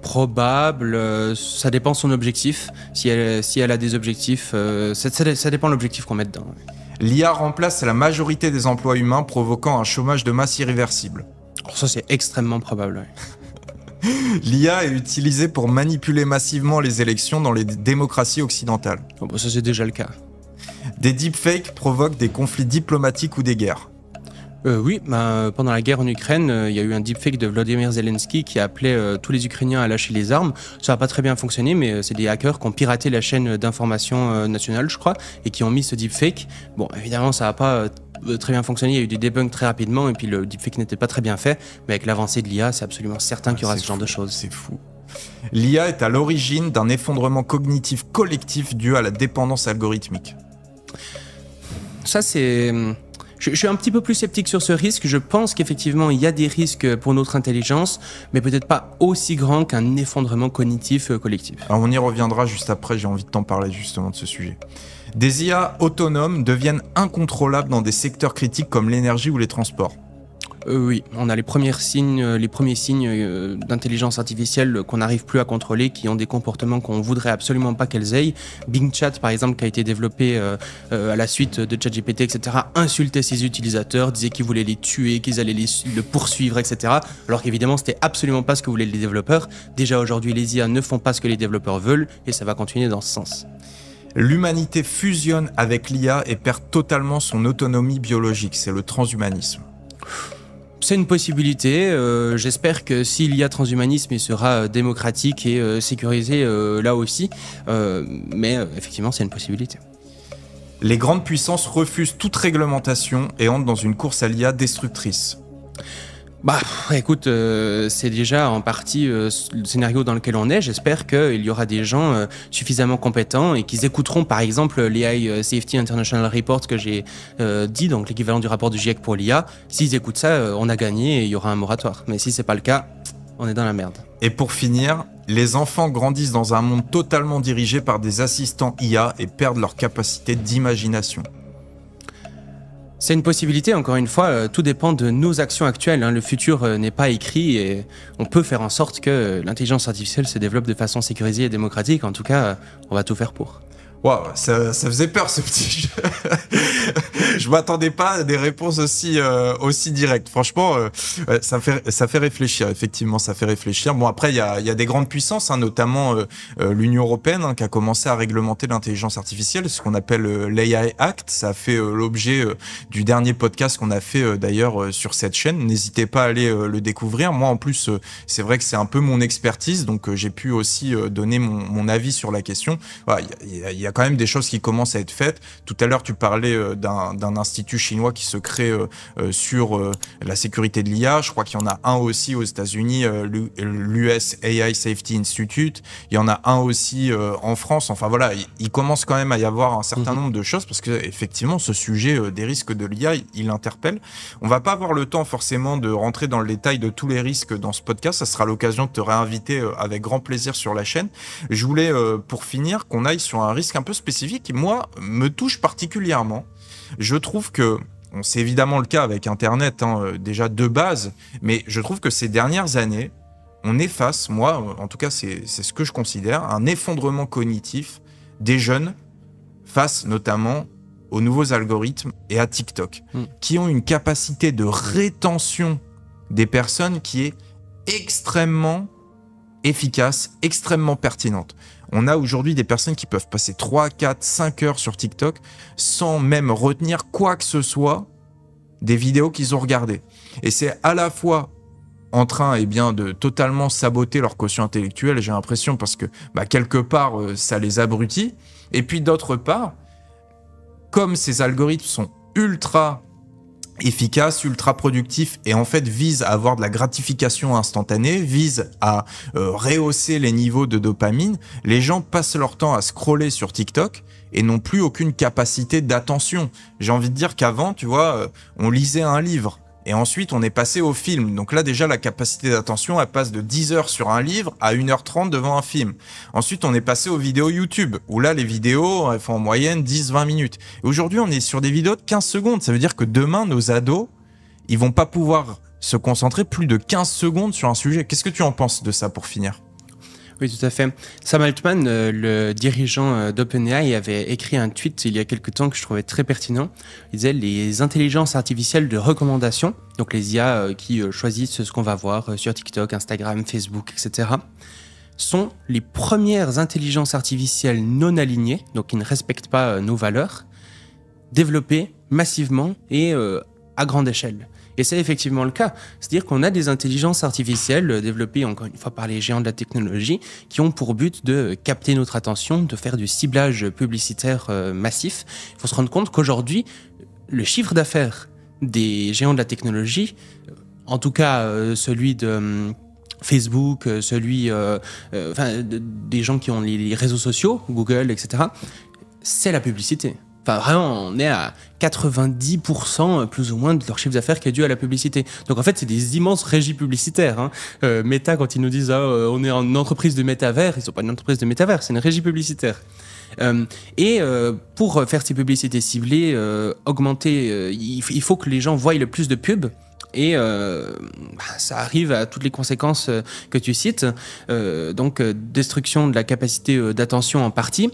Probable, ça dépend de son objectif. Si elle a des objectifs, ça dépend de l'objectif qu'on met dedans. L'IA remplace la majorité des emplois humains, provoquant un chômage de masse irréversible. Alors ça, c'est extrêmement probable. Ouais. L'IA est utilisée pour manipuler massivement les élections dans les démocraties occidentales. Ça, c'est déjà le cas. Des deepfakes provoquent des conflits diplomatiques ou des guerres. Oui, pendant la guerre en Ukraine, il y a eu un deepfake de Volodymyr Zelensky qui appelait tous les Ukrainiens à lâcher les armes. Ça n'a pas très bien fonctionné, mais c'est des hackers qui ont piraté la chaîne d'information nationale, je crois, et qui ont mis ce deepfake. Bon, évidemment, ça n'a pas très bien fonctionné. Il y a eu des debugs très rapidement, et puis le deepfake n'était pas très bien fait. Mais avec l'avancée de l'IA, c'est absolument certain qu'il y aura ce genre de choses. C'est fou. L'IA est à l'origine d'un effondrement cognitif collectif dû à la dépendance algorithmique. Ça, c'est... Je suis un petit peu plus sceptique sur ce risque. Je pense qu'effectivement, il y a des risques pour notre intelligence, mais peut-être pas aussi grands qu'un effondrement cognitif collectif. Alors on y reviendra juste après, j'ai envie de t'en parler justement de ce sujet. Des IA autonomes deviennent incontrôlables dans des secteurs critiques comme l'énergie ou les transports. Oui, on a les premiers signes d'intelligence artificielle qu'on n'arrive plus à contrôler, qui ont des comportements qu'on voudrait absolument pas qu'elles aient. Bing Chat, par exemple, qui a été développé à la suite de ChatGPT, etc., insultait ses utilisateurs, disait qu'ils voulaient les tuer, qu'ils allaient le poursuivre, etc. Alors qu'évidemment, c'était absolument pas ce que voulaient les développeurs. Déjà aujourd'hui, les IA ne font pas ce que les développeurs veulent, et ça va continuer dans ce sens. L'humanité fusionne avec l'IA et perd totalement son autonomie biologique. C'est le transhumanisme. C'est une possibilité. J'espère que s'il y a transhumanisme, il sera démocratique et sécurisé là aussi. Mais effectivement, c'est une possibilité. Les grandes puissances refusent toute réglementation et entrent dans une course à l'IA destructrice. Écoute, c'est déjà en partie le scénario dans lequel on est. J'espère qu'il y aura des gens suffisamment compétents et qu'ils écouteront par exemple l'AI Safety International Report que j'ai dit, donc l'équivalent du rapport du GIEC pour l'IA. S'ils écoutent ça, on a gagné et il y aura un moratoire. Mais si c'est pas le cas, on est dans la merde. Et pour finir, les enfants grandissent dans un monde totalement dirigé par des assistants IA et perdent leur capacité d'imagination. C'est une possibilité, encore une fois, tout dépend de nos actions actuelles. Le futur n'est pas écrit et on peut faire en sorte que l'intelligence artificielle se développe de façon sécurisée et démocratique. En tout cas, on va tout faire pour. Waouh, ça faisait peur ce petit jeu. Je m'attendais pas à des réponses aussi directes. Franchement, ça fait réfléchir. Effectivement, ça fait réfléchir. Bon, après, il y a des grandes puissances, hein, notamment l'Union européenne, hein, qui a commencé à réglementer l'intelligence artificielle, ce qu'on appelle l'AI Act. Ça a fait l'objet du dernier podcast qu'on a fait d'ailleurs sur cette chaîne. N'hésitez pas à aller le découvrir. Moi, en plus, c'est vrai que c'est un peu mon expertise, donc j'ai pu aussi donner mon avis sur la question. Voilà, il y a quand même des choses qui commencent à être faites. Tout à l'heure, tu parlais d'un institut chinois qui se crée sur la sécurité de l'IA. Je crois qu'il y en a un aussi aux États-Unis, l'US AI Safety Institute. Il y en a un aussi en France. Enfin voilà, il commence quand même à y avoir un certain nombre de choses parce que effectivement, ce sujet des risques de l'IA, il interpelle. On va pas avoir le temps forcément de rentrer dans le détail de tous les risques dans ce podcast. Ça sera l'occasion de te réinviter avec grand plaisir sur la chaîne. Je voulais, pour finir, qu'on aille sur un risque un peu spécifique qui, moi, me touche particulièrement. Je trouve que, c'est évidemment le cas avec Internet, hein, déjà de base, mais je trouve que ces dernières années, on est face, moi, en tout cas, c'est ce que je considère, un effondrement cognitif des jeunes face notamment aux nouveaux algorithmes et à TikTok, qui ont une capacité de rétention des personnes qui est extrêmement efficace, extrêmement pertinente. On a aujourd'hui des personnes qui peuvent passer 3, 4, 5 heures sur TikTok sans même retenir quoi que ce soit des vidéos qu'ils ont regardées. Et c'est à la fois en train de totalement saboter leur quotient intellectuel, j'ai l'impression, parce que quelque part, ça les abrutit. Et puis d'autre part, comme ces algorithmes sont ultra efficaces, ultra productifs et en fait visent à avoir de la gratification instantanée, visent à rehausser les niveaux de dopamine, les gens passent leur temps à scroller sur TikTok et n'ont plus aucune capacité d'attention. J'ai envie de dire qu'avant, tu vois, on lisait un livre. Et ensuite, on est passé au film. Donc là, déjà, la capacité d'attention, elle passe de 10 heures sur un livre à 1h30 devant un film. Ensuite, on est passé aux vidéos YouTube, où là, les vidéos, elles font en moyenne 10-20 minutes. Et aujourd'hui, on est sur des vidéos de 15 secondes. Ça veut dire que demain, nos ados, ils vont pas pouvoir se concentrer plus de 15 secondes sur un sujet. Qu'est-ce que tu en penses de ça pour finir ? Oui, tout à fait. Sam Altman, le dirigeant d'OpenAI, avait écrit un tweet il y a quelque temps que je trouvais très pertinent. Il disait les intelligences artificielles de recommandation, donc les IA qui choisissent ce qu'on va voir sur TikTok, Instagram, Facebook, etc., sont les premières intelligences artificielles non alignées, donc qui ne respectent pas nos valeurs, développées massivement et à grande échelle. Et c'est effectivement le cas. C'est-à-dire qu'on a des intelligences artificielles développées, encore une fois, par les géants de la technologie, qui ont pour but de capter notre attention, de faire du ciblage publicitaire massif. Il faut se rendre compte qu'aujourd'hui, le chiffre d'affaires des géants de la technologie, en tout cas celui de Facebook, celui des gens qui ont les réseaux sociaux, Google, etc., c'est la publicité. Enfin, vraiment, on est à 90% plus ou moins de leur chiffre d'affaires qui est dû à la publicité. Donc en fait, c'est des immenses régies publicitaires. Hein. Meta, quand ils nous disent on est en entreprise de métavers, ils sont pas une entreprise de métavers, c'est une régie publicitaire. Pour faire ces publicités ciblées, augmenter, il faut que les gens voient le plus de pubs. Et ça arrive à toutes les conséquences que tu cites. Donc destruction de la capacité d'attention en partie.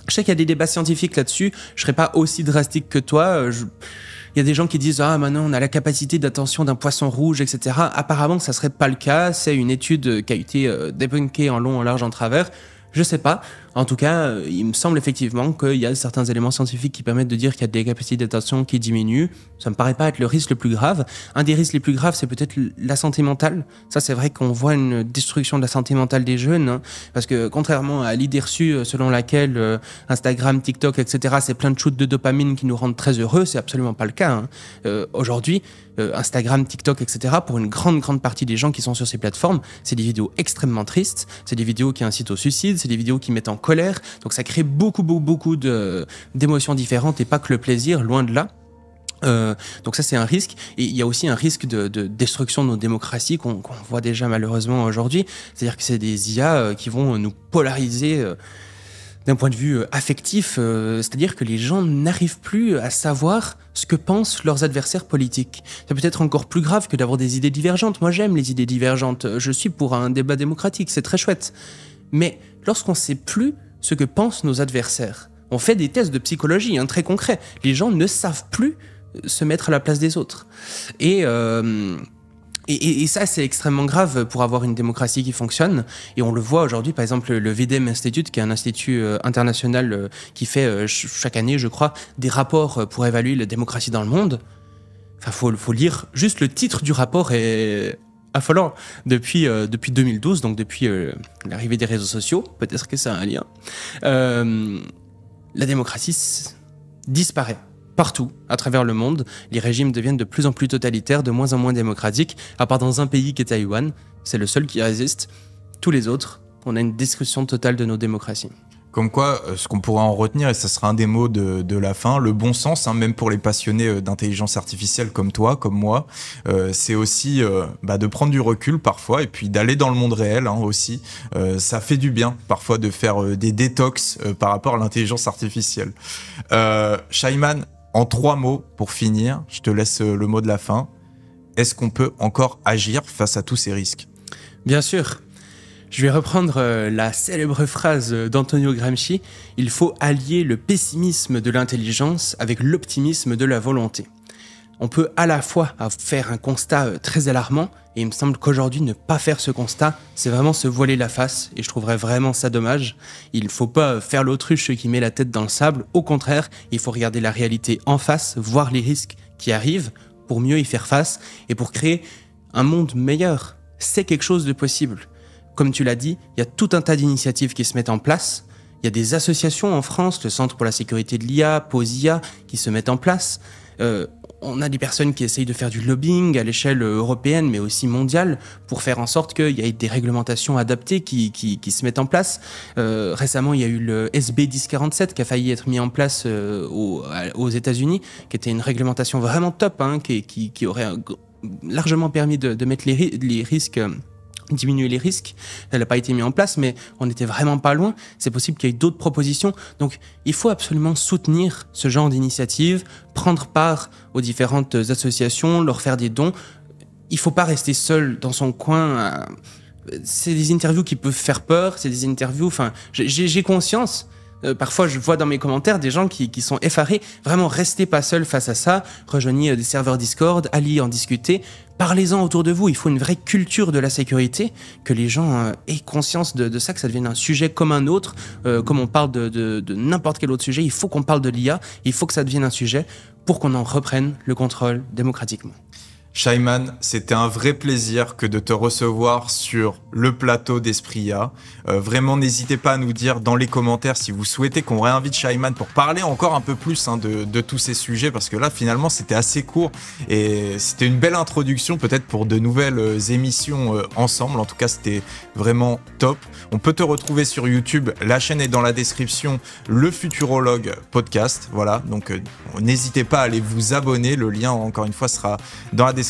Je sais qu'il y a des débats scientifiques là-dessus. Je serais pas aussi drastique que toi. Il y a des gens qui disent maintenant on a la capacité d'attention d'un poisson rouge, etc. Apparemment, ça serait pas le cas. C'est une étude qui a été débunkée en long, en large, en travers. Je sais pas. En tout cas, il me semble effectivement qu'il y a certains éléments scientifiques qui permettent de dire qu'il y a des capacités d'attention qui diminuent. Ça me paraît pas être le risque le plus grave. Un des risques les plus graves, c'est peut-être la santé mentale. Ça, c'est vrai qu'on voit une destruction de la santé mentale des jeunes, hein, parce que contrairement à l'idée reçue selon laquelle Instagram, TikTok, etc., c'est plein de shoots de dopamine qui nous rendent très heureux, c'est absolument pas le cas. Hein. Aujourd'hui, Instagram, TikTok, etc., pour une grande partie des gens qui sont sur ces plateformes, c'est des vidéos extrêmement tristes, c'est des vidéos qui incitent au suicide, c'est des vidéos qui mettent en colère, donc ça crée beaucoup d'émotions différentes et pas que le plaisir, loin de là. Donc ça c'est un risque, et il y a aussi un risque de destruction de nos démocraties qu'on voit déjà malheureusement aujourd'hui, c'est-à-dire que c'est des IA qui vont nous polariser d'un point de vue affectif, c'est-à-dire que les gens n'arrivent plus à savoir ce que pensent leurs adversaires politiques. C'est peut-être encore plus grave que d'avoir des idées divergentes. Moi j'aime les idées divergentes, je suis pour un débat démocratique, c'est très chouette. Mais lorsqu'on ne sait plus ce que pensent nos adversaires, On fait des tests de psychologie, très concrets. Les gens ne savent plus se mettre à la place des autres. Et ça, c'est extrêmement grave pour avoir une démocratie qui fonctionne. Et on le voit aujourd'hui, par exemple, le VDEM Institute, qui est un institut international qui fait chaque année, je crois, des rapports pour évaluer la démocratie dans le monde. Enfin, faut lire juste le titre du rapport est affolant. Depuis 2012, donc depuis l'arrivée des réseaux sociaux, peut-être que ça a un lien, la démocratie disparaît. Partout, à travers le monde, les régimes deviennent de plus en plus totalitaires, de moins en moins démocratiques, à part dans un pays qui est Taïwan. C'est le seul qui résiste. Tous les autres, on a une destruction totale de nos démocraties. Comme quoi, ce qu'on pourra en retenir, et ça sera un des mots de la fin, le bon sens, même pour les passionnés d'intelligence artificielle comme toi, comme moi, c'est aussi de prendre du recul parfois, et puis d'aller dans le monde réel aussi. Ça fait du bien parfois de faire des détox par rapport à l'intelligence artificielle. Shaiman, en 3 mots pour finir, je te laisse le mot de la fin. Est-ce qu'on peut encore agir face à tous ces risques ? Bien sûr. Je vais reprendre la célèbre phrase d'Antonio Gramsci. Il faut allier le pessimisme de l'intelligence avec l'optimisme de la volonté. On peut à la fois faire un constat très alarmant, et il me semble qu'aujourd'hui, ne pas faire ce constat, c'est vraiment se voiler la face, et je trouverais vraiment ça dommage. Il ne faut pas faire l'autruche qui met la tête dans le sable, au contraire, il faut regarder la réalité en face, voir les risques qui arrivent, pour mieux y faire face, et pour créer un monde meilleur. C'est quelque chose de possible. Comme tu l'as dit, il y a tout un tas d'initiatives qui se mettent en place. Il y a des associations en France, le Centre pour la sécurité de l'IA, POSIA, qui se mettent en place. On a des personnes qui essayent de faire du lobbying à l'échelle européenne, mais aussi mondiale, pour faire en sorte qu'il y ait des réglementations adaptées qui se mettent en place. Récemment, il y a eu le SB 1047 qui a failli être mis en place aux États-Unis, qui était une réglementation vraiment top, qui aurait largement permis de mettre les risques... diminuer les risques. Elle n'a pas été mise en place, mais on n'était vraiment pas loin. C'est possible qu'il y ait d'autres propositions. Donc, il faut absolument soutenir ce genre d'initiative, prendre part aux différentes associations, leur faire des dons. Il ne faut pas rester seul dans son coin. C'est des interviews qui peuvent faire peur. C'est des interviews... Enfin, j'ai conscience. Parfois, je vois dans mes commentaires des gens qui sont effarés. Vraiment, restez pas seul face à ça. Rejoignez des serveurs Discord, allez en discuter. Parlez-en autour de vous. Il faut une vraie culture de la sécurité, que les gens aient conscience de ça, que ça devienne un sujet comme un autre. Comme on parle de n'importe quel autre sujet, il faut qu'on parle de l'IA. Il faut que ça devienne un sujet pour qu'on en reprenne le contrôle démocratiquement. Shaiman, c'était un vrai plaisir que de te recevoir sur le plateau d'Esprit IA. Vraiment, n'hésitez pas à nous dire dans les commentaires si vous souhaitez qu'on réinvite Shaiman pour parler encore un peu plus de tous ces sujets, parce que là, finalement, c'était assez court et c'était une belle introduction peut-être pour de nouvelles émissions ensemble. En tout cas, c'était vraiment top. On peut te retrouver sur YouTube. La chaîne est dans la description, le Futurologue podcast. Voilà, donc n'hésitez pas à aller vous abonner. Le lien, encore une fois, sera dans la description.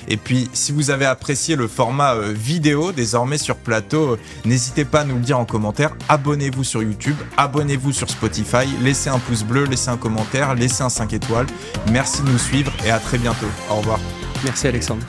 Et puis, si vous avez apprécié le format vidéo désormais sur plateau, n'hésitez pas à nous le dire en commentaire. Abonnez-vous sur YouTube, abonnez-vous sur Spotify, laissez un pouce bleu, laissez un commentaire, laissez un 5 étoiles. Merci de nous suivre et à très bientôt. Au revoir. Merci Alexandre.